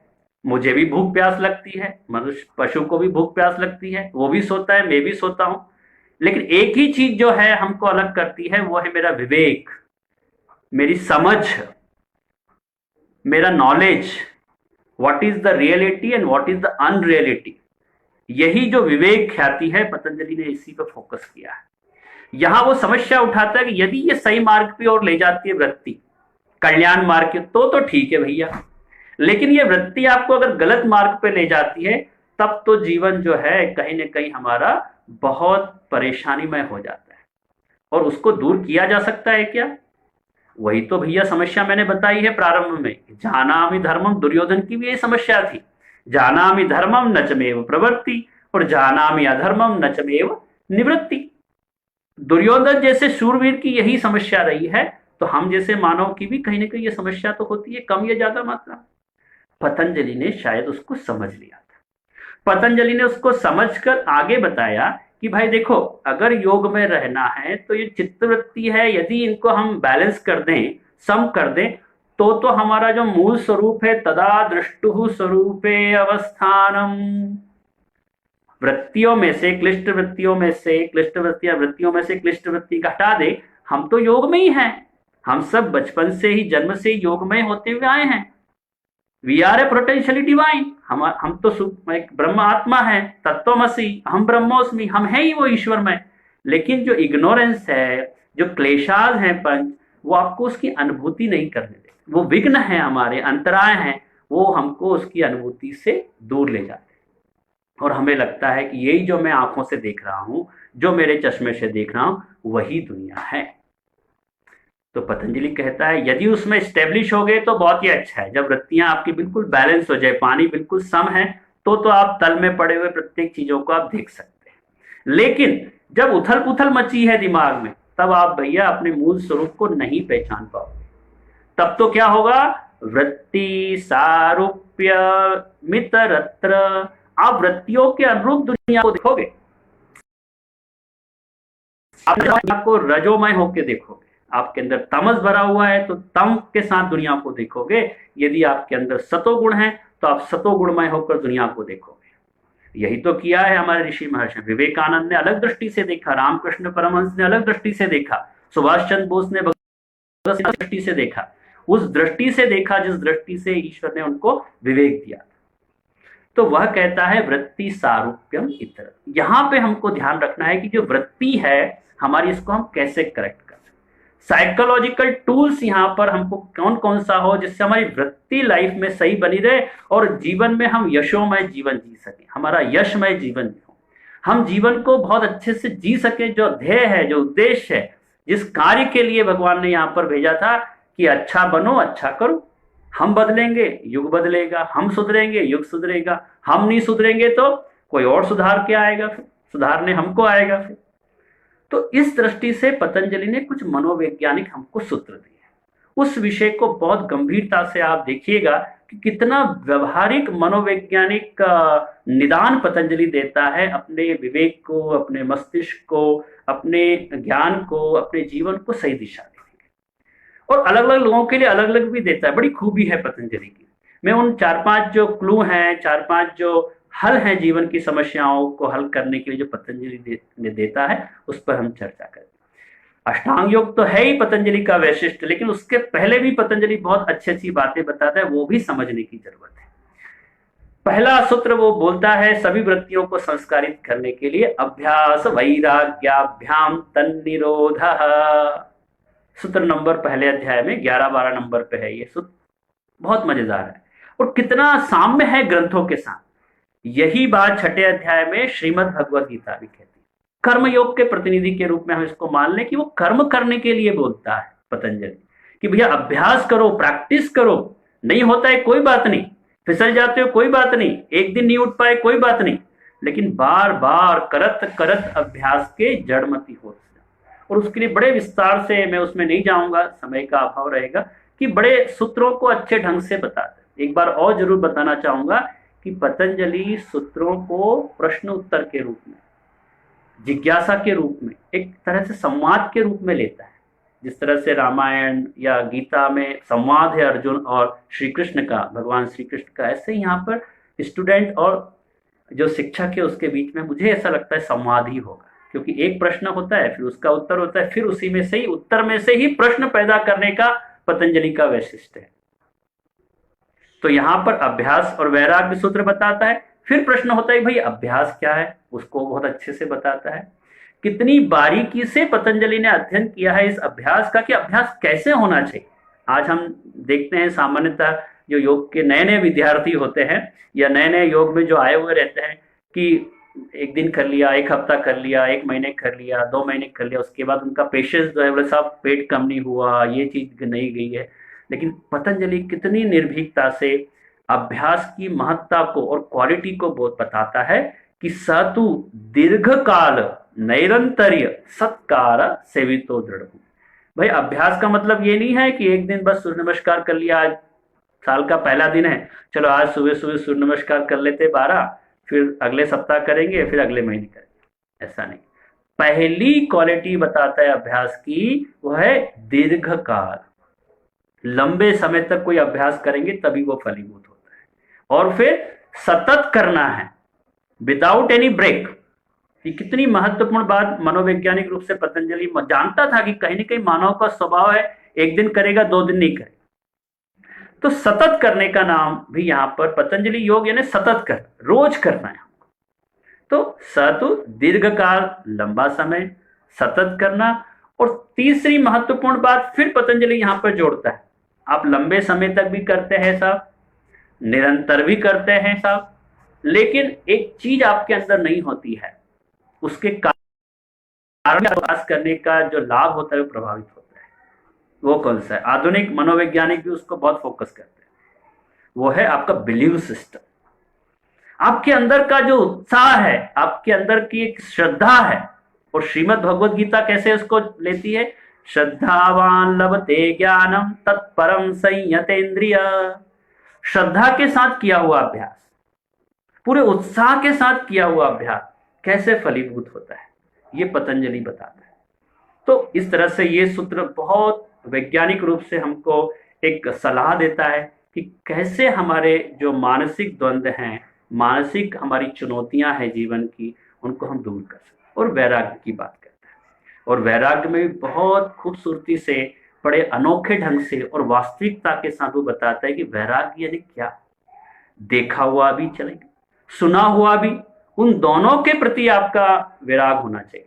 मुझे भी भूख प्यास लगती है, मनुष्य पशु को भी भूख प्यास लगती है, वो भी सोता है, मैं भी सोता हूं, लेकिन एक ही चीज जो है हमको अलग करती है, वो है मेरा विवेक, मेरी समझ, मेरा knowledge, what is the reality and what is the unreality. यही जो विवेक ख्याति है, पतंजलि ने इसी पर फोकस किया है। यहां वो समस्या उठाता है कि यदि ये सही मार्ग पे और ले जाती है वृत्ति, कल्याण मार्ग के, तो ठीक है भैया, लेकिन ये वृत्ति आपको अगर गलत मार्ग पे ले जाती है तब तो जीवन जो है कहीं ना कहीं हमारा बहुत परेशानीमय हो जाता है। और उसको दूर किया जा सकता है क्या? वही तो भैया समस्या मैंने बताई है प्रारंभ में। जानामि धर्मम, दुर्योधन की भी यही समस्या थी। जानामि धर्मम नचमेव प्रवृत्ति और जानामि अधर्मम नचमेव निवृत्ति। दुर्योधन जैसे शूरवीर की यही समस्या रही है, तो हम जैसे मानव की भी कहीं ना कहीं ये समस्या तो होती है, कम या ज्यादा मात्रा। पतंजलि ने शायद उसको समझ लिया था। पतंजलि ने उसको समझकर आगे बताया कि भाई देखो, अगर योग में रहना है तो ये चित्तवृत्ति है, यदि इनको हम बैलेंस कर दें, सम कर दें, तो हमारा जो मूल स्वरूप है, तदा दृष्टुः स्वरूपे अवस्थानम। वृत्तियों में से क्लिष्ट वृत्तियों में से क्लिष्ट वृत्तियों में से क्लिष्ट वृत्ति का हटा दे, हम तो योग में ही हैं। हम सब बचपन से ही, जन्म से ही योग में होते हुए आए हैं। We are a potentially divine. हम तो एक ब्रह्म आत्मा है, तत्वमसि हम ब्रह्मोस्मि, हम है ही वो ईश्वरमय। लेकिन जो इग्नोरेंस है, जो क्लेशाल हैं पंच, वो आपको उसकी अनुभूति नहीं करने देते। वो विघ्न है, हमारे अंतराय हैं, वो हमको उसकी अनुभूति से दूर ले जाते हैं। और हमें लगता है कि यही जो मैं आंखों से देख रहा हूं, जो मेरे चश्मे से देख रहा हूं, वही दुनिया है। तो पतंजलि कहता है यदि उसमें स्टेब्लिश हो गए तो बहुत ही अच्छा है। जब वृत्तियां आपकी बिल्कुल बैलेंस हो जाए, पानी बिल्कुल सम है, तो आप तल में पड़े हुए प्रत्येक चीजों को आप देख सकते हैं। लेकिन जब उथल पुथल मची है दिमाग में, तब आप भैया अपने मूल स्वरूप को नहीं पहचान पाओगे। तब तो क्या होगा? वृत्ति सारूप्य मितरत्र। आप वृत्तियों के अनुरूप दुनिया को देखोगे, आपको रजोमय होकर देखोगे। आपके अंदर तमस भरा हुआ है तो तम के साथ दुनिया को देखोगे। यदि आपके अंदर सतोगुण है तो आप सतोगुणमय होकर दुनिया को देखोगे। यही तो किया है हमारे ऋषि महर्षि। विवेकानंद ने अलग दृष्टि से देखा, रामकृष्ण परमहंस ने अलग दृष्टि से देखा, सुभाष चंद्र बोस ने दृष्टि से देखा। उस दृष्टि से देखा जिस दृष्टि से ईश्वर ने उनको विवेक दिया। तो वह कहता है वृत्ति सारूप्यम इतर। यहां पे हमको ध्यान रखना है कि जो वृत्ति है हमारी, इसको हम कैसे करेक्ट कर। साइकोलॉजिकल टूल्स यहां पर हमको कौन कौन सा हो जिससे हमारी वृत्ति लाइफ में सही बनी रहे और जीवन में हम यशोमय जीवन जी सके, हमारा यशमय जीवन हो, हम जीवन को बहुत अच्छे से जी सके। जो ध्येय है, जो उद्देश्य है, जिस कार्य के लिए भगवान ने यहाँ पर भेजा था कि अच्छा बनो, अच्छा करो। हम बदलेंगे, युग बदलेगा, हम सुधरेंगे, युग सुधरेगा। हम नहीं सुधरेंगे तो कोई और सुधार के आएगा, फिर सुधारने हमको आएगा फिर। तो इस दृष्टि से पतंजलि ने कुछ मनोवैज्ञानिक हमको सूत्र दिए। उस विषय को बहुत गंभीरता से आप देखिएगा कि कितना व्यवहारिक मनोवैज्ञानिक निदान पतंजलि देता है अपने विवेक को, अपने मस्तिष्क को, अपने ज्ञान को, अपने जीवन को सही दिशा देने की। और अलग अलग लोगों के लिए अलग अलग भी देता है। बड़ी खूबी है पतंजलि की। मैं उन 4-5 जो क्लू हैं, 4-5 जो हल हैं जीवन की समस्याओं को हल करने के लिए जो पतंजलि ने देता है, उस पर हम चर्चा करें। अष्टांग योग तो है ही पतंजलि का वैशिष्ट, लेकिन उसके पहले भी पतंजलि बहुत अच्छी अच्छी बातें बताता है, वो भी समझने की जरूरत है। पहला सूत्र वो बोलता है सभी वृत्तियों को संस्कारित करने के लिए अभ्यास वैराग्याभ्याम तन्निरोध। सूत्र नंबर पहले अध्याय में 11-12 नंबर पे है ये सूत्र, बहुत मजेदार है और कितना साम्य है ग्रंथों के साथ। यही बात छठे अध्याय में श्रीमद् भगवद गीता भी कहती है। कर्मयोग के प्रतिनिधि के रूप में हम इसको मान लें कि वो कर्म करने के लिए बोलता है पतंजलि, कि भैया अभ्यास करो, प्रैक्टिस करो, नहीं होता है कोई बात नहीं, फिसल जाते हो कोई बात नहीं, एक दिन नहीं उठ पाए कोई बात नहीं, लेकिन बार बार करत करत अभ्यास के जड़मती हो। और उसके लिए बड़े विस्तार से मैं उसमें नहीं जाऊंगा, समय का अभाव रहेगा, कि बड़े सूत्रों को अच्छे ढंग से बताते हैं। एक बार और जरूर बताना चाहूंगा कि पतंजलि सूत्रों को प्रश्न उत्तर के रूप में, जिज्ञासा के रूप में, एक तरह से संवाद के रूप में लेता है। जिस तरह से रामायण या गीता में संवाद है अर्जुन और श्री कृष्ण का, भगवान श्री कृष्ण का, ऐसे ही यहाँ पर स्टूडेंट और जो शिक्षक है उसके बीच में मुझे ऐसा लगता है संवाद ही होगा, क्योंकि एक प्रश्न होता है, फिर उसका उत्तर होता है, फिर उसी में से ही, उत्तर में से ही प्रश्न पैदा करने का पतंजलि का वैशिष्ट्य है। तो यहां पर अभ्यास और वैराग्य सूत्र बताता है, फिर प्रश्न होता है भाई अभ्यास क्या है, उसको बहुत अच्छे से बताता है। कितनी बारीकी से पतंजलि ने अध्ययन किया है इस अभ्यास का, कि अभ्यास कैसे होना चाहिए। आज हम देखते हैं सामान्यतः जो योग के नए नए विद्यार्थी होते हैं या नए नए योग में जो आए हुए रहते हैं, कि एक दिन कर लिया, एक हफ्ता कर लिया, एक महीने कर लिया, 2 महीने कर लिया, उसके बाद उनका पेशेंस जो है बोले साहब पेट कम नहीं हुआ, ये चीज नहीं गई है। लेकिन पतंजलि कितनी निर्भीकता से अभ्यास की महत्ता को और क्वालिटी को बहुत बताता है कि सतु दीर्घ काल नैरंतर्य सत्कार सेवितो दृढ़। भाई अभ्यास का मतलब ये नहीं है कि एक दिन बस सूर्य नमस्कार कर लिया, आज साल का पहला दिन है, चलो आज सुबह सुबह सूर्य नमस्कार कर लेते 12, फिर अगले सप्ताह करेंगे, फिर अगले महीने करेंगे, ऐसा नहीं। पहली क्वालिटी बताता है अभ्यास की, वह है दीर्घ काल, लंबे समय तक कोई अभ्यास करेंगे तभी वो फलीभूत होता है। और फिर सतत करना है, विदाउट एनी ब्रेक। ये कितनी महत्वपूर्ण बात मनोवैज्ञानिक रूप से पतंजलि जानता था कि कहीं ना कहीं मानव का स्वभाव है एक दिन करेगा 2 दिन नहीं करेगा। तो सतत करने का नाम भी यहाँ पर पतंजलि योग यानी सतत कर, रोज करना है हमको। तो सतु दीर्घ काल, लंबा समय सतत करना। और तीसरी महत्वपूर्ण बात फिर पतंजलि यहाँ पर जोड़ता है, आप लंबे समय तक भी करते हैं साहब, निरंतर भी करते हैं साहब, लेकिन एक चीज आपके अंदर नहीं होती है, उसके कारण प्रयास करने का जो लाभ होता है वो प्रभावित होता है। वो कौन सा है? आधुनिक मनोवैज्ञानिक भी उसको बहुत फोकस करते हैं, वो है आपका बिलीव सिस्टम। आपके अंदर का जो उत्साह है, आपके अंदर की एक श्रद्धा है। और श्रीमद् भगवद गीता कैसे उसको लेती है? श्रद्धावान लभते ज्ञानम तत्परम संयतेन्द्रिय। श्रद्धा के साथ किया हुआ अभ्यास, पूरे उत्साह के साथ किया हुआ अभ्यास कैसे फलीभूत होता है, ये पतंजलि बताता है। तो इस तरह से ये सूत्र बहुत वैज्ञानिक रूप से हमको एक सलाह देता है कि कैसे हमारे जो मानसिक द्वंद्व हैं, मानसिक हमारी चुनौतियां हैं जीवन की, उनको हम दूर कर सकते। और वैराग्य की बात करता है, और वैराग्य में भी बहुत खूबसूरती से, बड़े अनोखे ढंग से और वास्तविकता के साथ वो बताता है कि वैराग्य यानी क्या। देखा हुआ भी चलेगा, सुना हुआ भी, उन दोनों के प्रति आपका विराग होना चाहिए।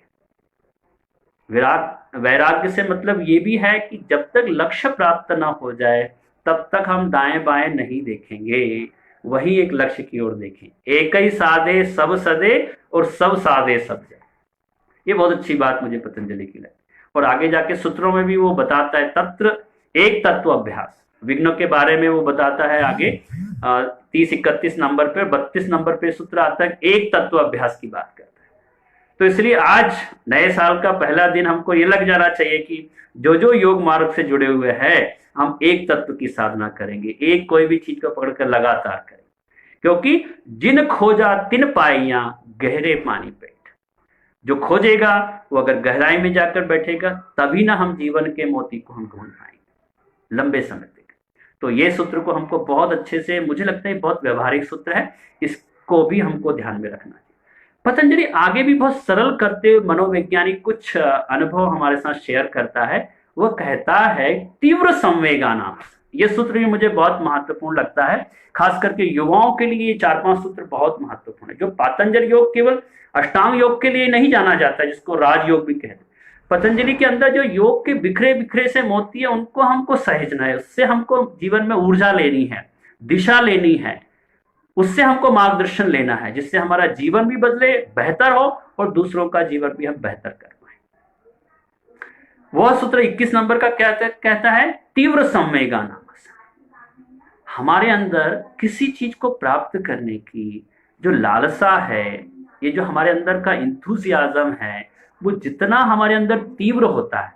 वैराग्य से मतलब ये भी है कि जब तक लक्ष्य प्राप्त ना हो जाए तब तक हम दाएं बाएं नहीं देखेंगे, वही एक लक्ष्य की ओर देखें। एक ही साधे सब सदे और सब साधे सब जाए। ये बहुत अच्छी बात मुझे पतंजलि की लगी। और आगे जाके सूत्रों में भी वो बताता है तत्र एक तत्व अभ्यास, विघ्नों के बारे में वो बताता है आगे 30-31 नंबर पे, 32 नंबर पे सूत्र आता है एक तत्व अभ्यास की बात करता है। तो इसलिए आज नए साल का पहला दिन हमको ये लग जाना चाहिए कि जो जो योग मार्ग से जुड़े हुए हैं हम एक तत्व की साधना करेंगे, एक कोई भी चीज को पकड़कर लगातार करेंगे। क्योंकि जिन खोजा तिन पाइयां गहरे पानी पेट, जो खोजेगा वो अगर गहराई में जाकर बैठेगा तभी ना हम जीवन के मोती को हम ढूंढ पाएंगे लंबे समय तक। तो ये सूत्र को हमको बहुत अच्छे से, मुझे लगता है बहुत व्यवहारिक सूत्र है, इसको भी हमको ध्यान में रखना चाहिए। पतंजलि आगे भी बहुत सरल करते हुए मनोवैज्ञानिक कुछ अनुभव हमारे साथ शेयर करता है। वह कहता है तीव्र संवेगानाम, ये सूत्र भी मुझे बहुत महत्वपूर्ण लगता है, खास करके युवाओं के लिए ये 4-5 सूत्र बहुत महत्वपूर्ण है। जो पातंजल योग केवल अष्टांग योग के लिए नहीं जाना जाता, जिसको राजयोग भी कहते हैं। पतंजलि के अंदर जो योग के बिखरे बिखरे से मोती है, उनको हमको सहेजना है, उससे हमको जीवन में ऊर्जा लेनी है, दिशा लेनी है, उससे हमको मार्गदर्शन लेना है, जिससे हमारा जीवन भी बदले, बेहतर हो और दूसरों का जीवन भी हम बेहतर कर पाए। वह सूत्र 21 नंबर का कहता है तीव्र संवेगा नाम। हमारे अंदर किसी चीज को प्राप्त करने की जो लालसा है, ये जो हमारे अंदर का इंथुजियाज्म है, वो जितना हमारे अंदर तीव्र होता है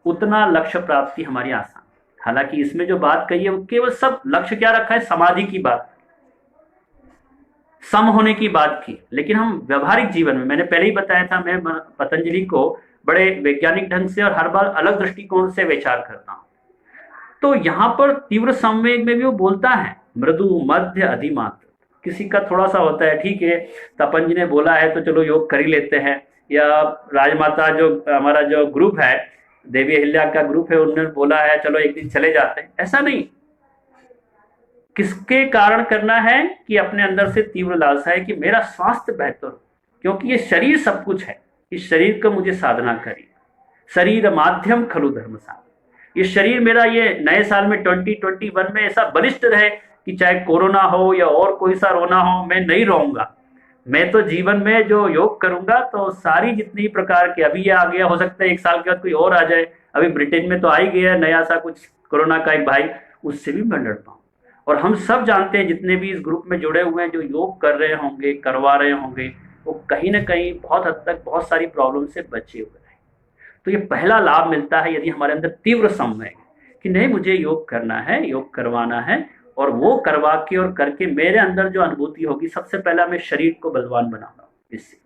उतना लक्ष्य प्राप्ति हमारी आसान। हालांकि इसमें जो बात कही है वो केवल सब लक्ष्य क्या रखा है, समाधि की बात, सम होने की बात की। लेकिन हम व्यवहारिक जीवन में, मैंने पहले ही बताया था, मैं पतंजलि को बड़े वैज्ञानिक ढंग से और हर बार अलग दृष्टिकोण से विचार करता हूं। तो यहां पर तीव्र संवेग में भी वो बोलता है मृदु मध्य अधिमात्र। किसी का थोड़ा सा होता है, ठीक है तपन जी ने बोला है तो चलो योग कर ही लेते हैं, या राजमाता जो हमारा जो ग्रुप है, देवी अहिल्या का ग्रुप है, उन्होंने बोला है चलो एक दिन चले जाते हैं। ऐसा नहीं, किसके कारण करना है कि अपने अंदर से तीव्र लालसा है कि मेरा स्वास्थ्य बेहतर हो, क्योंकि ये शरीर सब कुछ है, इस शरीर को मुझे साधना करिए। शरीर माध्यम खलु धर्म साधन। ये शरीर मेरा ये नए साल में 2021 में ऐसा बलिष्ठ रहे कि चाहे कोरोना हो या और कोई सा रोना हो, मैं नहीं रहूंगा। मैं तो जीवन में जो योग करूंगा तो सारी जितनी प्रकार के, अभी ये आ गया, हो सकता है एक साल के बाद कोई और आ जाए, अभी ब्रिटेन में तो आ ही गया नया सा कुछ कोरोना का एक भाई, उससे भी मैं लड़ पाऊँ। और हम सब जानते हैं जितने भी इस ग्रुप में जुड़े हुए हैं, जो योग कर रहे होंगे, करवा रहे होंगे, वो कहीं ना कहीं बहुत हद तक बहुत सारी प्रॉब्लम से बचे हुए हैं। तो ये पहला लाभ मिलता है यदि हमारे अंदर तीव्र संवेग है कि नहीं मुझे योग करना है, योग करवाना है, और वो करवा के और करके मेरे अंदर जो अनुभूति होगी, सबसे पहला मैं शरीर को बलवान बनाऊंगा इससे।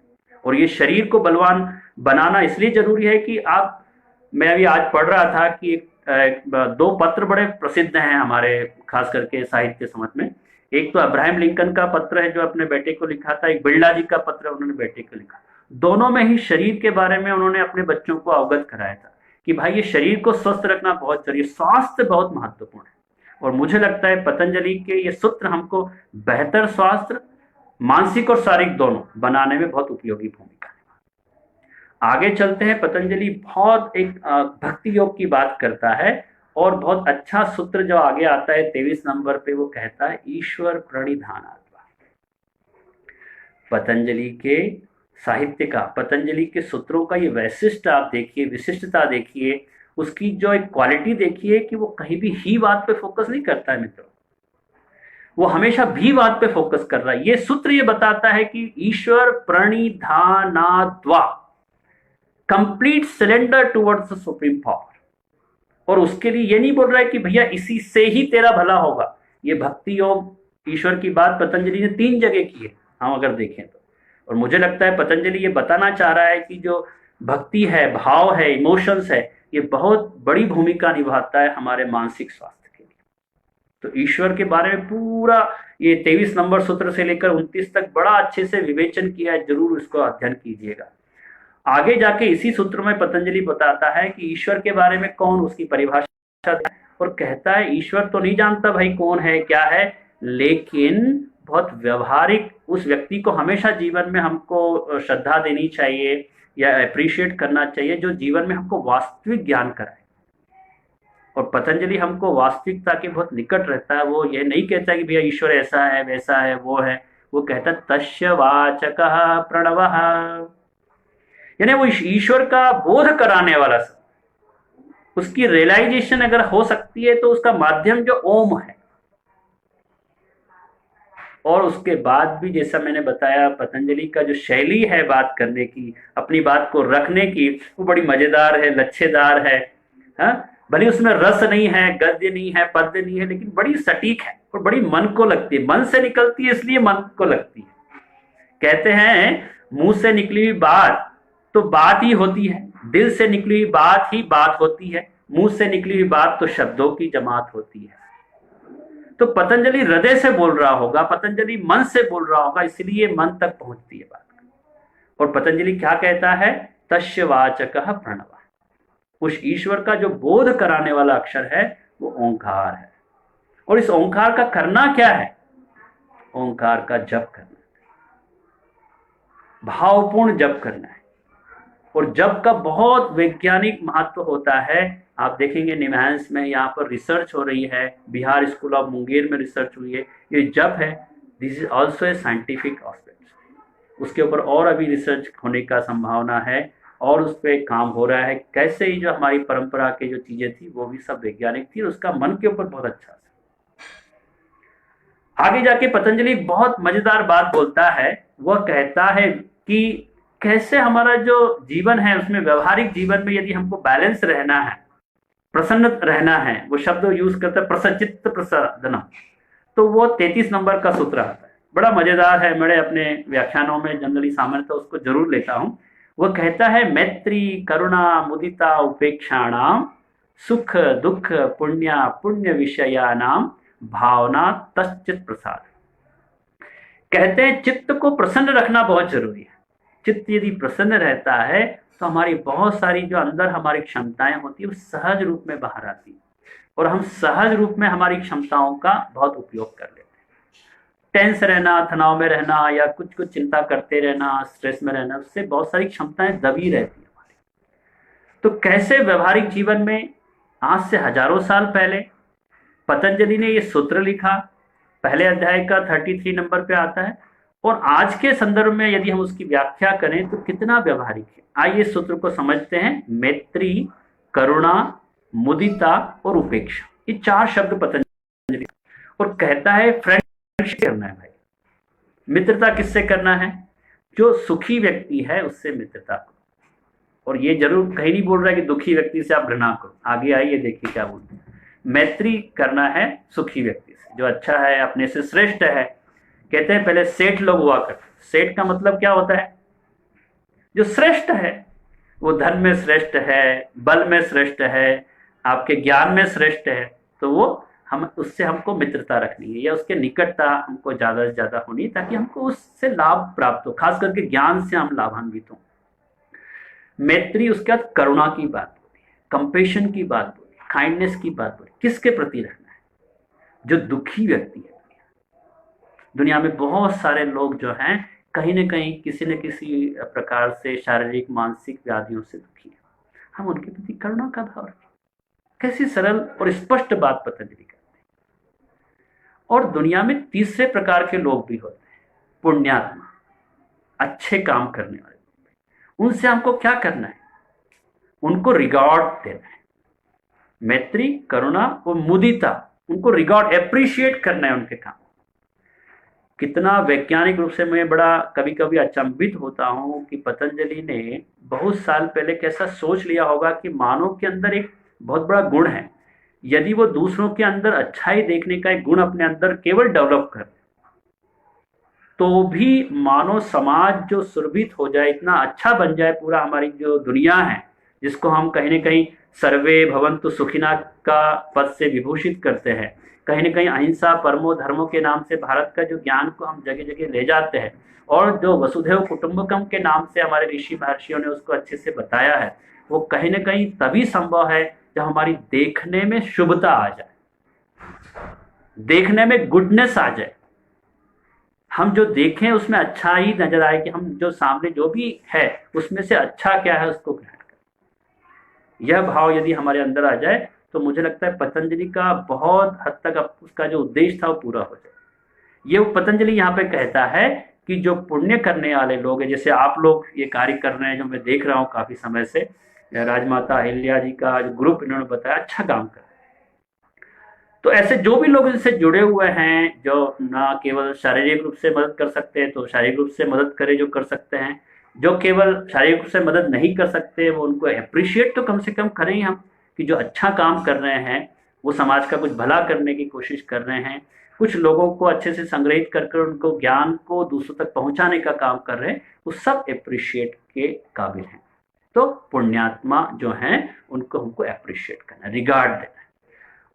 और ये शरीर को बलवान बनाना इसलिए जरूरी है कि आप, मैं अभी आज पढ़ रहा था कि दो पत्र बड़े प्रसिद्ध हैं हमारे खास करके साहित्य समाज में। एक तो अब्राहम लिंकन का पत्र है जो अपने बेटे को लिखा था, एक बिरला जी का पत्र उन्होंने बेटे को लिखा। दोनों में ही शरीर के बारे में उन्होंने अपने बच्चों को अवगत कराया था कि भाई ये शरीर को स्वस्थ रखना बहुत जरूरी है, स्वास्थ्य बहुत महत्वपूर्ण है। और मुझे लगता है पतंजलि के ये सूत्र हमको बेहतर स्वास्थ्य, मानसिक और शारीरिक दोनों बनाने में बहुत उपयोगी भूमिका है। आगे चलते हैं। पतंजलि बहुत एक भक्ति योग की बात करता है और बहुत अच्छा सूत्र जो आगे आता है 23 नंबर पे, वो कहता है ईश्वर प्रणिधानात्वा। पतंजलि के साहित्य का, पतंजलि के सूत्रों का ये वैशिष्ट आप देखिए, विशिष्टता देखिए, उसकी जो एक क्वालिटी देखिए कि वो कहीं भी ही बात पे फोकस नहीं करता है मित्रों, वो हमेशा भी बात पे फोकस कर रहा है। ये सूत्र ये बताता है कि ईश्वर प्रणिधानात्वा, complete surrender towards the supreme power. और उसके लिए ये नहीं बोल रहा है कि भैया इसी से ही तेरा भला होगा। ये भक्ति योग ईश्वर की बात पतंजलि ने 3 जगह की है, हम अगर देखें तो। और मुझे लगता है पतंजलि ये बताना चाह रहा है कि जो भक्ति है, भाव है, इमोशंस है, ये बहुत बड़ी भूमिका निभाता है हमारे मानसिक स्वास्थ्य के लिए। तो ईश्वर के बारे में पूरा ये 23 नंबर सूत्र से लेकर 29 तक बड़ा अच्छे से विवेचन किया है, जरूर इसको अध्ययन कीजिएगा। आगे जाके इसी सूत्र में पतंजलि बताता है कि ईश्वर के बारे में कौन, उसकी परिभाषा, और कहता है ईश्वर तो नहीं जानता भाई कौन है क्या है, लेकिन बहुत व्यवहारिक उस व्यक्ति को हमेशा जीवन में हमको श्रद्धा देनी चाहिए या अप्रिशिएट करना चाहिए जो जीवन में हमको वास्तविक ज्ञान कराए। और पतंजलि हमको वास्तविकता के बहुत निकट रहता है। वो ये नहीं कहता कि भैया ईश्वर ऐसा है, वैसा है, वो है। वो कहता तस्य वाचकः प्रणवः, यानी वो ईश्वर का बोध कराने वाला सब, उसकी रियलाइजेशन अगर हो सकती है तो उसका माध्यम जो ओम है। और उसके बाद भी जैसा मैंने बताया, पतंजलि का जो शैली है बात करने की, अपनी बात को रखने की, वो बड़ी मजेदार है, लच्छेदार है। भले उसमें रस नहीं है, गद्य नहीं है, पद्य नहीं है, लेकिन बड़ी सटीक है और बड़ी मन को लगती है। मन से निकलती है इसलिए मन को लगती है। कहते हैं मुंह से निकली हुई बात तो बात ही होती है, दिल से निकली हुई बात ही बात होती है, मुंह से निकली हुई बात तो शब्दों की जमात होती है। तो पतंजलि हृदय से बोल रहा होगा, पतंजलि मन से बोल रहा होगा, इसलिए मन तक पहुंचती है बात। और पतंजलि क्या कहता है, तस्य वाचकः प्रणवः। उस ईश्वर का जो बोध कराने वाला अक्षर है वो ओंकार है। और इस ओंकार का करना क्या है? ओंकार का जप करना, भावपूर्ण जप करना है। और जप का बहुत वैज्ञानिक महत्व होता है। आप देखेंगे निमहांस में यहाँ पर रिसर्च हो रही है, बिहार स्कूल ऑफ मुंगेर में रिसर्च हुई है। ये जप है, this is also a scientific aspect. उसके ऊपर और अभी रिसर्च होने का संभावना है और उस पर काम हो रहा है। कैसे ही जो हमारी परंपरा के जो चीजें थी वो भी सब वैज्ञानिक थी, उसका मन के ऊपर बहुत अच्छा। आगे जाके पतंजलि बहुत मजेदार बात बोलता है। वह कहता है कि कैसे हमारा जो जीवन है उसमें, व्यवहारिक जीवन में यदि हमको बैलेंस रहना है, प्रसन्न रहना है, वो शब्द यूज करता है प्रसचित्त प्रसादनम, तो वो 33 नंबर का सूत्र आता है। बड़ा मजेदार है, मैं अपने व्याख्यानों में जनरली सामान्यतः उसको जरूर लेता हूं। वह कहता है मैत्री करुणा मुदिता उपेक्षाणाम सुख दुख पुण्य पुण्य विषयानाम भावना तच्चित प्रसाद। कहते हैं चित्त को प्रसन्न रखना बहुत जरूरी है। चित्त यदि प्रसन्न रहता है तो हमारी बहुत सारी जो अंदर हमारी क्षमताएं होती है वो सहज रूप में बाहर आती है और हम सहज रूप में हमारी क्षमताओं का बहुत उपयोग कर लेते हैं। टेंस रहना, तनाव में रहना या कुछ कुछ चिंता करते रहना, स्ट्रेस में रहना, उससे बहुत सारी क्षमताएं दबी रहती है हमारी। तो कैसे व्यवहारिक जीवन में आज से हजारों साल पहले पतंजलि ने ये सूत्र लिखा, पहले अध्याय का 33 नंबर पे आता है, और आज के संदर्भ में यदि हम उसकी व्याख्या करें तो कितना व्यवहारिक है। आइए सूत्र को समझते हैं। मैत्री, करुणा, मुदिता और उपेक्षा, ये 4 शब्द पतंजलि, और कहता है फ्रेंडशिप करना है भाई। मित्रता किससे करना है? जो सुखी व्यक्ति है उससे मित्रता करो। और ये जरूर कहीं नहीं बोल रहा है कि दुखी व्यक्ति से आप घृणा करो। आगे आइए देखिए क्या बोलते हैं। मैत्री करना है सुखी व्यक्ति से, जो अच्छा है, अपने से श्रेष्ठ है। कहते हैं पहले सेठ लोग हुआ करते। सेठ का मतलब क्या होता है? जो श्रेष्ठ है, वो धन में श्रेष्ठ है, बल में श्रेष्ठ है, आपके ज्ञान में श्रेष्ठ है, तो वो हम उससे हमको मित्रता रखनी है या उसके निकटता हमको ज्यादा से ज्यादा होनी है, ताकि हमको उससे लाभ प्राप्त हो, खास करके ज्ञान से हम लाभान्वित हों। मैत्री, उसके बाद करुणा की बात बोली, कंपेशन की बात बोली, काइंडनेस की बात बोली। किसके प्रति रखना है? जो दुखी व्यक्ति है। दुनिया में बहुत सारे लोग जो हैं कहीं न कहीं किसी न किसी प्रकार से शारीरिक मानसिक व्याधियों से दुखी हैं। हम उनके प्रति करुणा का भाव रखें। कैसी सरल और स्पष्ट बात पतंजलि करते हैं। और दुनिया में तीसरे प्रकार के लोग भी होते हैं, पुण्यात्मा, अच्छे काम करने वाले। उनसे हमको क्या करना है? उनको रिगार्ड देना है। मैत्री, करुणा और मुदिता, उनको रिगार्ड, एप्रिशिएट करना है उनके काम। कितना वैज्ञानिक रूप से मैं बड़ा कभी कभी अचंभित होता हूं कि पतंजलि ने बहुत साल पहले कैसा सोच लिया होगा कि मानव के अंदर एक बहुत बड़ा गुण है। यदि वो दूसरों के अंदर अच्छाई देखने का एक गुण अपने अंदर केवल डेवलप कर, तो भी मानव समाज जो सुरभित हो जाए, इतना अच्छा बन जाए, पूरा हमारी जो दुनिया है जिसको हम कहीं न कहीं सर्वे भवन्तु सुखिना का पद से विभूषित करते हैं, कहीं न कहीं अहिंसा परमो धर्मो के नाम से भारत का जो ज्ञान को हम जगह जगह ले जाते हैं, और जो वसुधैव कुटुंबकम के नाम से हमारे ऋषि महर्षियों ने उसको अच्छे से बताया है, वो कहीं न कहीं तभी संभव है जब हमारी देखने में शुभता आ जाए, देखने में गुडनेस आ जाए। हम जो देखें उसमें अच्छा ही नजर आए कि हम जो सामने जो भी है उसमें से अच्छा क्या है उसको ग्रहण करें। यह भाव यदि हमारे अंदर आ जाए तो मुझे लगता है पतंजलि का बहुत हद तक उसका जो उद्देश्य था वो पूरा हो जाए। ये पतंजलि यहाँ पे कहता है कि जो पुण्य करने वाले लोग हैं, जैसे आप लोग ये कार्य कर रहे हैं, जो मैं देख रहा हूँ काफी समय से, राजमाता अहिल्या जी का जो ग्रुप इन्होंने बताया, अच्छा काम कर रहे हैं। तो ऐसे जो भी लोग इनसे जुड़े हुए हैं, जो ना केवल शारीरिक रूप से मदद कर सकते हैं तो शारीरिक रूप से मदद करें जो कर सकते हैं, जो केवल शारीरिक रूप से मदद नहीं कर सकते वो उनको अप्रिशिएट तो कम से कम करें हम, कि जो अच्छा काम कर रहे हैं, वो समाज का कुछ भला करने की कोशिश कर रहे हैं, कुछ लोगों को अच्छे से संग्रहित कर उनको ज्ञान को दूसरों तक पहुंचाने का काम कर रहे हैं, वो सब अप्रिशिएट के काबिल हैं। तो पुण्यात्मा जो हैं उनको हमको अप्रिशिएट करना, रिगार्ड देना।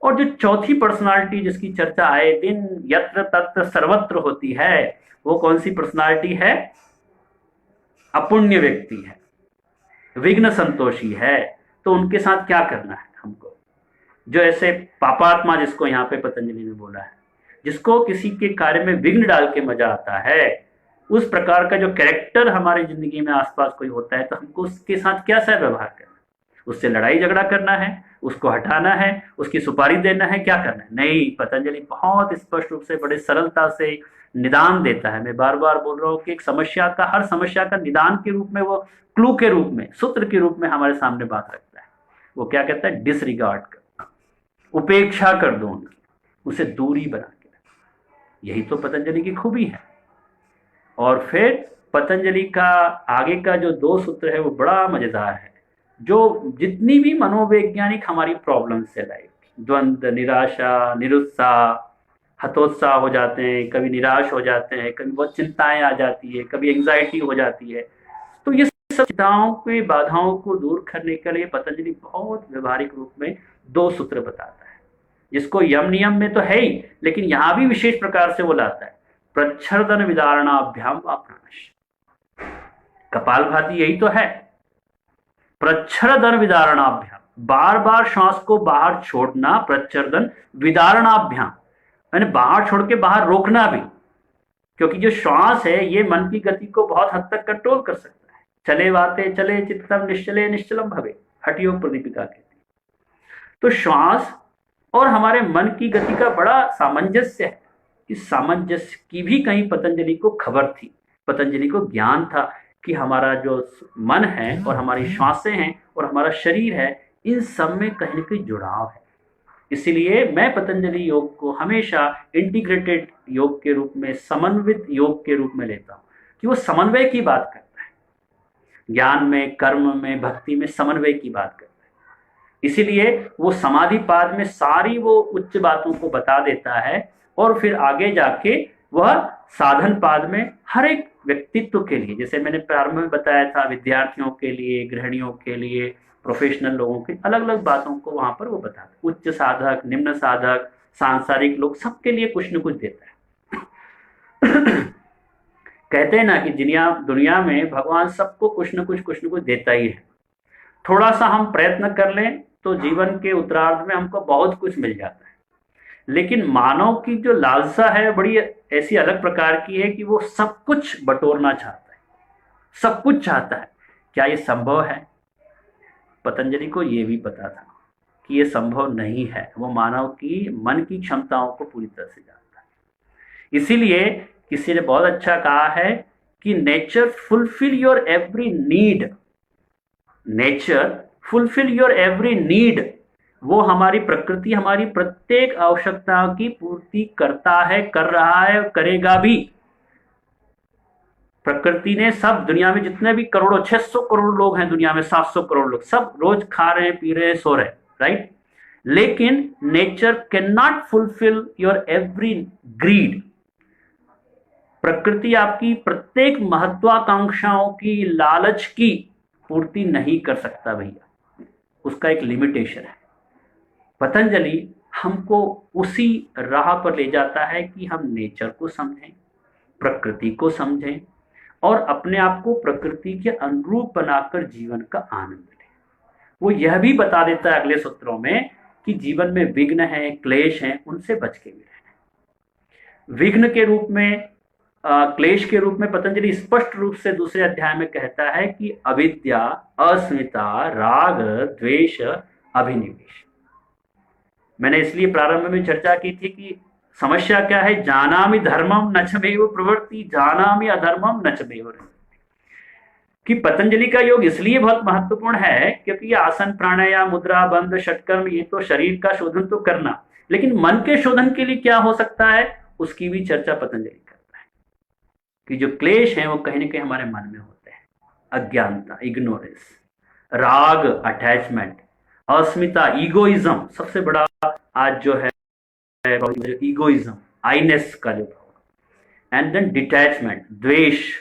और जो चौथी पर्सनालिटी जिसकी चर्चा आए दिन यत्र तत्र सर्वत्र होती है, वो कौन सी पर्सनालिटी है? अपुण्य व्यक्ति है, विघ्न संतोषी है। तो उनके साथ क्या करना है हमको? जो ऐसे पापात्मा जिसको यहाँ पे पतंजलि ने बोला है, जिसको किसी के कार्य में विघ्न डाल के मजा आता है, उस प्रकार का जो कैरेक्टर हमारी जिंदगी में आसपास कोई होता है तो हमको उसके साथ क्या सा व्यवहार करना है? उससे लड़ाई झगड़ा करना है, उसको हटाना है, उसकी सुपारी देना है, क्या करना है? नहीं, पतंजलि बहुत स्पष्ट रूप से बड़े सरलता से निदान देता है। मैं बार बार बोल रहा हूँ कि एक समस्या का, हर समस्या का निदान के रूप में, वो क्लू के रूप में, सूत्र के रूप में हमारे सामने बात रखता है। वो क्या कहता है? डिसरिगार्ड कर, उपेक्षा कर दो उनकी, उसे दूरी बना के रखो। यही तो पतंजलि की खूबी है। और फिर पतंजलि का आगे का जो 2 सूत्र है वो बड़ा मजेदार है। जो जितनी भी मनोवैज्ञानिक हमारी प्रॉब्लम्स है, लाइक द्वंद्व, निराशा, निरुत्साह, हतोत्साह हो जाते हैं, कभी निराश हो जाते हैं, कभी बहुत चिंताएं आ जाती है, कभी एंग्जाइटी हो जाती है, तो ये सब चिंताओं के बाधाओं को दूर करने के लिए पतंजलि बहुत व्यवहारिक रूप में 2 सूत्र बताता है, जिसको यम नियम में तो है ही, लेकिन यहां भी विशेष प्रकार से वो लाता है। प्रच्छर्दन विदारणाभ्याम व प्राणश, कपालभाति यही तो है। प्रच्छर्दन विदारणाभ्याम, बार बार श्वास को बाहर छोड़ना, प्रच्छर्दन विदारणाभ्याम, यानी बाहर छोड़ के बाहर रोकना भी, क्योंकि जो श्वास है ये मन की गति को बहुत हद तक कंट्रोल कर सकता है। चले वाते चले चित्तम निश्चले निश्चलम भवे, हठयोग प्रदीपिका कहती है। तो श्वास और हमारे मन की गति का बड़ा सामंजस्य है। इस सामंजस्य की भी कहीं पतंजलि को खबर थी, पतंजलि को ज्ञान था कि हमारा जो मन है और हमारी श्वासें हैं और हमारा शरीर है, इन सब में कहीं न कहीं जुड़ाव है। इसीलिए मैं पतंजलि योग को हमेशा इंटीग्रेटेड योग के रूप में, समन्वित योग के रूप में लेता हूँ, कि वो समन्वय की बात करता है, ज्ञान में, कर्म में, भक्ति में समन्वय की बात करता है। इसीलिए वो समाधि पाद में सारी वो उच्च बातों को बता देता है, और फिर आगे जाके वह साधन पाद में हर एक व्यक्तित्व के लिए, जैसे मैंने प्रारंभ में बताया था, विद्यार्थियों के लिए, गृहिणियों के लिए, प्रोफेशनल लोगों के अलग अलग बातों को वहां पर वो बताता है। उच्च साधक, निम्न साधक, सांसारिक लोग, सबके लिए कुछ न कुछ देता है। कहते हैं ना कि दुनिया में भगवान सबको कुछ न कुछ देता ही है। थोड़ा सा हम प्रयत्न कर लें तो जीवन के उत्तरार्ध में हमको बहुत कुछ मिल जाता है। लेकिन मानव की जो लालसा है बड़ी ऐसी अलग प्रकार की है कि वो सब कुछ बटोरना चाहता है, सब कुछ चाहता है। क्या ये संभव है? पतंजलि को ये भी पता था कि ये संभव नहीं है। वो मानव की मन की क्षमताओं को पूरी तरह से जानता है। इसीलिए किसी ने बहुत अच्छा कहा है कि nature fulfil your every need, nature fulfil your every need. वो हमारी प्रकृति हमारी प्रत्येक आवश्यकता की पूर्ति करता है, कर रहा है, करेगा भी। प्रकृति ने सब, दुनिया में जितने भी करोड़ों, 600 करोड़ लोग हैं दुनिया में, 700 करोड़ लोग, सब रोज खा रहे हैं, पी रहे हैं, सो रहे हैं, राइट? लेकिन nature can not fulfil your every greed. प्रकृति आपकी प्रत्येक महत्वाकांक्षाओं की, लालच की पूर्ति नहीं कर सकता भैया, उसका एक लिमिटेशन है। पतंजलि हमको उसी राह पर ले जाता है कि हम नेचर को समझें, प्रकृति को समझें, और अपने आप को प्रकृति के अनुरूप बनाकर जीवन का आनंद लें। वो यह भी बता देता है अगले सूत्रों में कि जीवन में विघ्न है, क्लेश हैं, उनसे बच के भी रहना। विघ्न के रूप में, क्लेश के रूप में पतंजलि स्पष्ट रूप से दूसरे अध्याय में कहता है कि अविद्या, अस्मिता, राग, द्वेष, अभिनिवेश। मैंने इसलिए प्रारंभ में चर्चा की थी कि समस्या क्या है? जानामि धर्मम नचमेव प्रवृत्ति, जानामि अधर्मम नचमेव निवृत्ति। कि पतंजलि का योग इसलिए बहुत महत्वपूर्ण है क्योंकि ये आसन, प्राणायाम, मुद्रा, बंध, षटकर्म, ये तो शरीर का शोधन तो करना, लेकिन मन के शोधन के लिए क्या हो सकता है, उसकी भी चर्चा पतंजलि करता है। कि जो क्लेश है वो कहीं ना कहीं हमारे मन में होते हैं। अज्ञानता, इग्नोरेंस, राग, अटैचमेंट, अस्मिता, ईगोइज्म, सबसे बड़ा आज जो है ईगोइज्म, आईनेस का जो प्रॉब्लम, एंड देन डिटैचमेंट, द्वेष,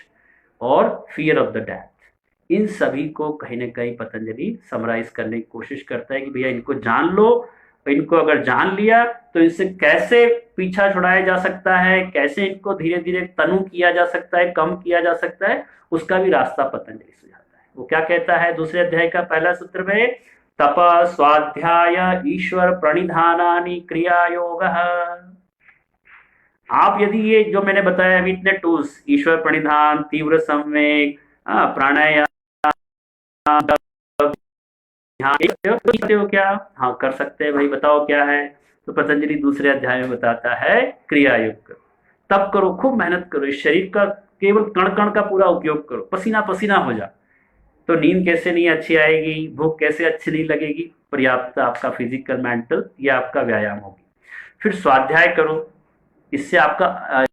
और फियर ऑफ द डेथ। इन सभी को कहीं ना कहीं पतंजलि समराइज करने की कोशिश करता है कि भैया इनको जान लो, इनको अगर जान लिया तो इनसे कैसे पीछा छुड़ाया जा सकता है, कैसे इनको धीरे धीरे तनु किया जा सकता है, कम किया जा सकता है, उसका भी रास्ता पतंजलि सुझाता है। वो क्या कहता है दूसरे अध्याय का पहला सूत्र में? तप, स्वाध्याय, ईश्वर प्रणिधानानि, क्रिया योग। आप यदि ये जो मैंने बताया अभी इतने टूल्स, ईश्वर प्रणिधान, तीव्र संवेग, प्राणायाम, ध्यान, करते हो क्या? हाँ कर सकते हैं भाई, बताओ क्या है? तो पतंजलि दूसरे अध्याय में बताता है क्रिया योग करो, तब करो, खूब मेहनत करो, इस शरीर का केवल कण कण का पूरा उपयोग करो, पसीना पसीना हो जा, तो नींद कैसे नहीं अच्छी आएगी, भूख कैसे अच्छी नहीं लगेगी, पर्याप्त आपका फिजिकल मेंटल ये आपका व्यायाम होगी। फिर स्वाध्याय करो, इससे आपका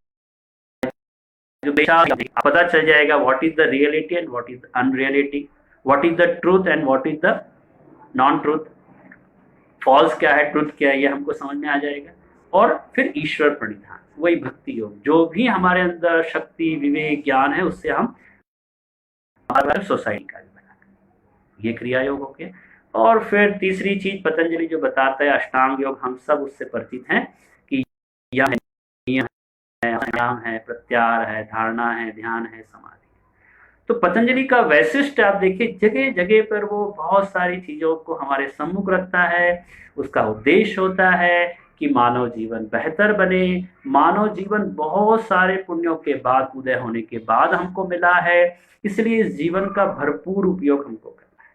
जो पता चल जाएगा what is the reality and what is unreality, what is the truth and what is the non truth, false क्या है, ट्रूथ क्या है, ये हमको समझ में आ जाएगा। और फिर ईश्वर प्रणिधान, वही भक्ति योग, जो भी हमारे अंदर शक्ति विवेक ज्ञान है उससे हम सोसाइटी का भी बना, ये क्रिया योग हो गया। और फिर तीसरी चीज पतंजलि जो बताता है अष्टांग योग, हम सब उससे परिचित हैं कि यह नियम है, आयाम है, प्रत्याहार है, धारणा है, ध्यान है, समाधि। तो पतंजलि का वैशिष्ट आप देखिए, जगह जगह पर वो बहुत सारी चीजों को हमारे सम्मुख रखता है। उसका उद्देश्य होता है कि मानव जीवन बेहतर बने। मानव जीवन बहुत सारे पुण्यों के बाद, उदय होने के बाद हमको मिला है, इसलिए इस जीवन का भरपूर उपयोग हमको करना है।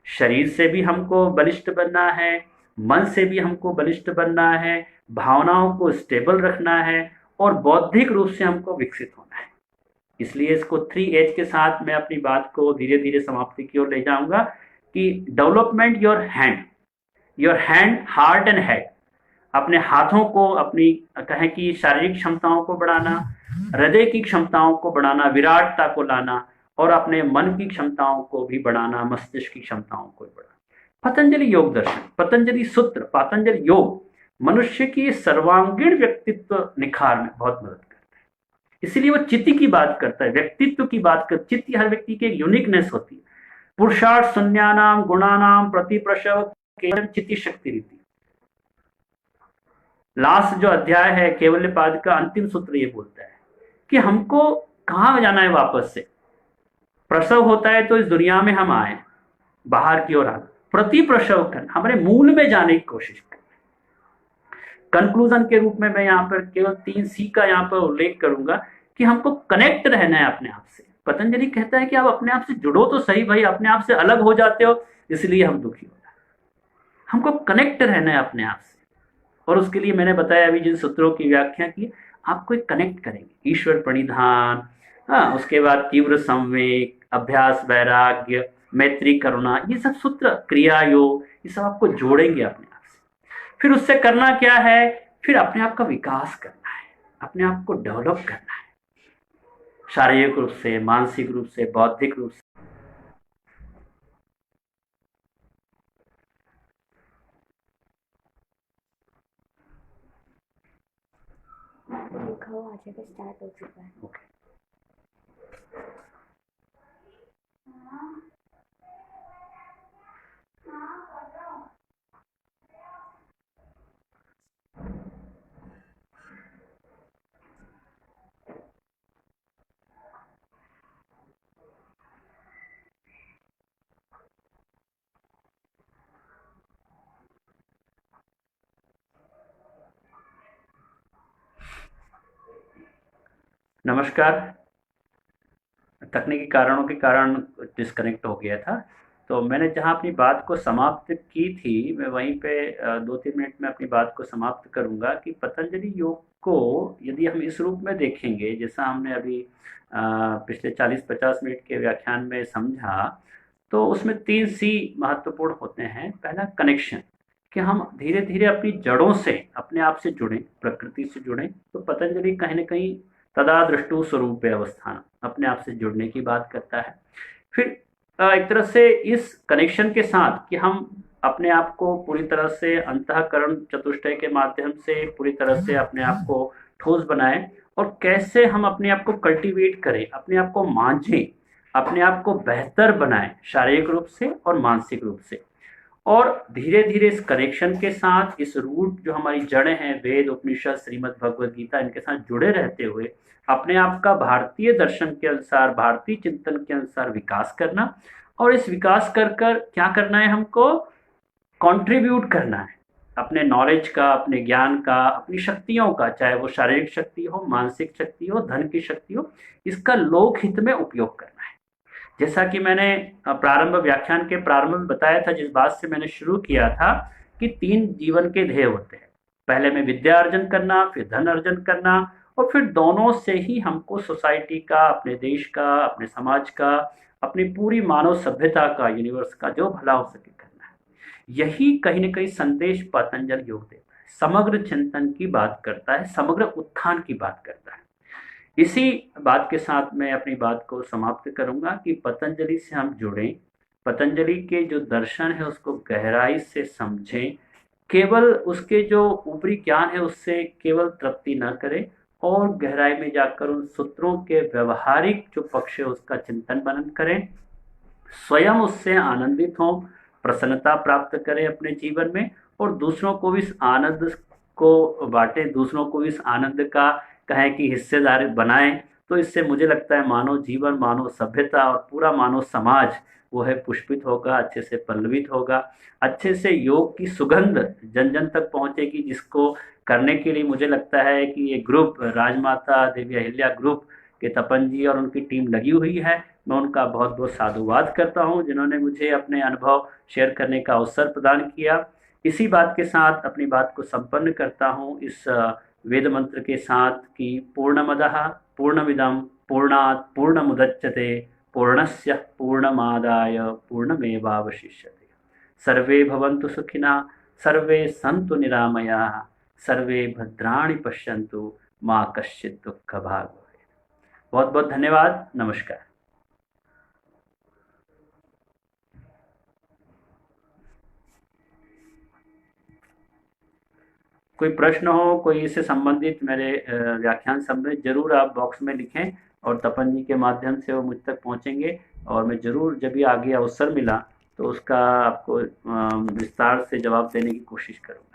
शरीर से भी हमको बलिष्ठ बनना है, मन से भी हमको बलिष्ठ बनना है, भावनाओं को स्टेबल रखना है, और बौद्धिक रूप से हमको विकसित होना है। इसलिए इसको 3H के साथ मैं अपनी बात को धीरे धीरे समाप्ति की ओर ले जाऊंगा कि development your hand, heart and head, अपने हाथों को, अपनी कहें कि शारीरिक क्षमताओं को बढ़ाना, हृदय की क्षमताओं को बढ़ाना, विराटता को लाना, और अपने मन की क्षमताओं को भी बढ़ाना, मस्तिष्क की क्षमताओं को भी बढ़ाना। पतंजलि योग दर्शन, पतंजलि सूत्र, पतंजलि योग मनुष्य की सर्वांगीण व्यक्तित्व निखार में बहुत मदद करता है। इसलिए वो चित्ती की बात करता है, व्यक्तित्व की बात करता है। चित्ती हर व्यक्ति की एक यूनिकनेस होती है। पुरुषार्थ शून्यानाम गुणानाम प्रतिप्रसव केवल चित्ती शक्ति रीति। लास्ट जो अध्याय है केवल्यपाद का अंतिम सूत्र ये बोलता है कि हमको कहाँ जाना है वापस से। प्रसव होता है तो इस दुनिया में हम आए, बाहर की ओर आना, प्रति प्रसव कर हमारे मूल में जाने की कोशिश करें। कंक्लूजन के रूप में मैं यहाँ पर केवल 3C का यहाँ पर उल्लेख करूंगा कि हमको कनेक्ट रहना है अपने आप से। पतंजलि कहता है कि आप अपने आप से जुड़ो तो सही भाई, अपने आप से अलग हो जाते हो इसलिए हम दुखी हो जाते। हमको कनेक्ट रहना है अपने आप से, और उसके लिए मैंने बताया अभी जिन सूत्रों की व्याख्या की, आपको एक कनेक्ट करेंगे। ईश्वर प्रणिधान, हाँ, उसके बाद तीव्र संवेग, अभ्यास वैराग्य, मैत्री करुणा, ये सब सूत्र, क्रिया योग, ये सब आपको जोड़ेंगे अपने आप से। फिर उससे करना क्या है, फिर अपने आप का विकास करना है, अपने आप को डेवलप करना है, शारीरिक रूप से, मानसिक रूप से, बौद्धिक रूप से। लिखा हुआ आज का स्टार्ट हो चुका है। ओके। नमस्कार। तकनीकी कारणों के कारण डिस्कनेक्ट हो गया था, तो मैंने जहां अपनी बात को समाप्त की थी, मैं वहीं पे 2-3 मिनट में अपनी बात को समाप्त करूंगा कि पतंजलि योग को यदि हम इस रूप में देखेंगे, जैसा हमने अभी पिछले 40-50 मिनट के व्याख्यान में समझा, तो उसमें 3C महत्वपूर्ण होते हैं। पहला कनेक्शन, कि हम धीरे धीरे अपनी जड़ों से अपने आप से जुड़ें, प्रकृति से जुड़ें। तो पतंजलि कहीं ना कहीं तदा दृष्टु स्वरूप अवस्थान, अपने आप से जुड़ने की बात करता है। फिर एक तरह से इस कनेक्शन के साथ कि हम अपने आप को पूरी तरह से अंतःकरण चतुष्टय के माध्यम से पूरी तरह से अपने आप को ठोस बनाएं, और कैसे हम अपने आप को कल्टीवेट करें, अपने आप को मांझें, अपने आप को बेहतर बनाएं शारीरिक रूप से और मानसिक रूप से। और धीरे धीरे इस कनेक्शन के साथ, इस रूट जो हमारी जड़ें हैं, वेद, उपनिषद, श्रीमद् भगवद गीता, इनके साथ जुड़े रहते हुए अपने आप का भारतीय दर्शन के अनुसार, भारतीय चिंतन के अनुसार विकास करना। और इस विकास कर कर क्या करना है हमको, कंट्रीब्यूट करना है अपने नॉलेज का, अपने ज्ञान का, अपनी शक्तियों का, चाहे वो शारीरिक शक्ति हो, मानसिक शक्ति हो, धन की शक्ति हो, इसका लोक हित में उपयोग करना है। जैसा कि मैंने प्रारंभ व्याख्यान के प्रारंभ में बताया था, जिस बात से मैंने शुरू किया था कि 3 जीवन के ध्येय होते हैं। पहले में विद्या अर्जन करना, फिर धन अर्जन करना, और फिर दोनों से ही हमको सोसाइटी का, अपने देश का, अपने समाज का, अपनी पूरी मानव सभ्यता का, यूनिवर्स का जो भला हो सके करना है। यही कहीं न कहीं संदेश पतंजलि योग देता है, समग्र चिंतन की बात करता है, समग्र उत्थान की बात करता है। इसी बात के साथ मैं अपनी बात को समाप्त करूंगा कि पतंजलि से हम जुड़ें, पतंजलि के जो दर्शन है उसको गहराई से समझें, केवल उसके जो ऊपरी ज्ञान है उससे केवल तृप्ति न करें, और गहराई में जाकर उन सूत्रों के व्यवहारिक जो पक्ष है उसका चिंतन मनन करें, स्वयं उससे आनंदित हों, प्रसन्नता प्राप्त करें अपने जीवन में, और दूसरों को भी इस आनंद को बांटें, दूसरों को इस आनंद का कहें कि हिस्सेदार बनाएं। तो इससे मुझे लगता है मानव जीवन, मानव सभ्यता और पूरा मानव समाज वो है पुष्पित होगा, अच्छे से पल्लवित होगा, अच्छे से योग की सुगंध जन जन तक पहुंचेगी, जिसको करने के लिए मुझे लगता है कि ये ग्रुप राजमाता देवी अहिल्या ग्रुप के तपन जी और उनकी टीम लगी हुई है। मैं उनका बहुत बहुत साधुवाद करता हूं, जिन्होंने मुझे अपने अनुभव शेयर करने का अवसर प्रदान किया। इसी बात के साथ अपनी बात को संपन्न करता हूं इस वेद मंत्र के साथ कि पूर्णमदः पूर्णमिदं पूर्णात् पूर्णमुदच्यते पूर्णस्य पूर्णमादाय पूर्णमेवावशिष्यते। सर्वे भवन्तु सुखिनः, सर्वे सन्तु निरामयाः, सर्वे भद्राणि पश्यन्तु, माँ कश्चित् दुःखभाग् भवेत्। बहुत बहुत धन्यवाद। नमस्कार। कोई प्रश्न हो, कोई इससे संबंधित, मेरे व्याख्यान संबंधित, जरूर आप बॉक्स में लिखें और तपन जी के माध्यम से वो मुझ तक पहुंचेंगे, और मैं जरूर जब भी आगे अवसर मिला तो उसका आपको विस्तार से जवाब देने की कोशिश करूँगा।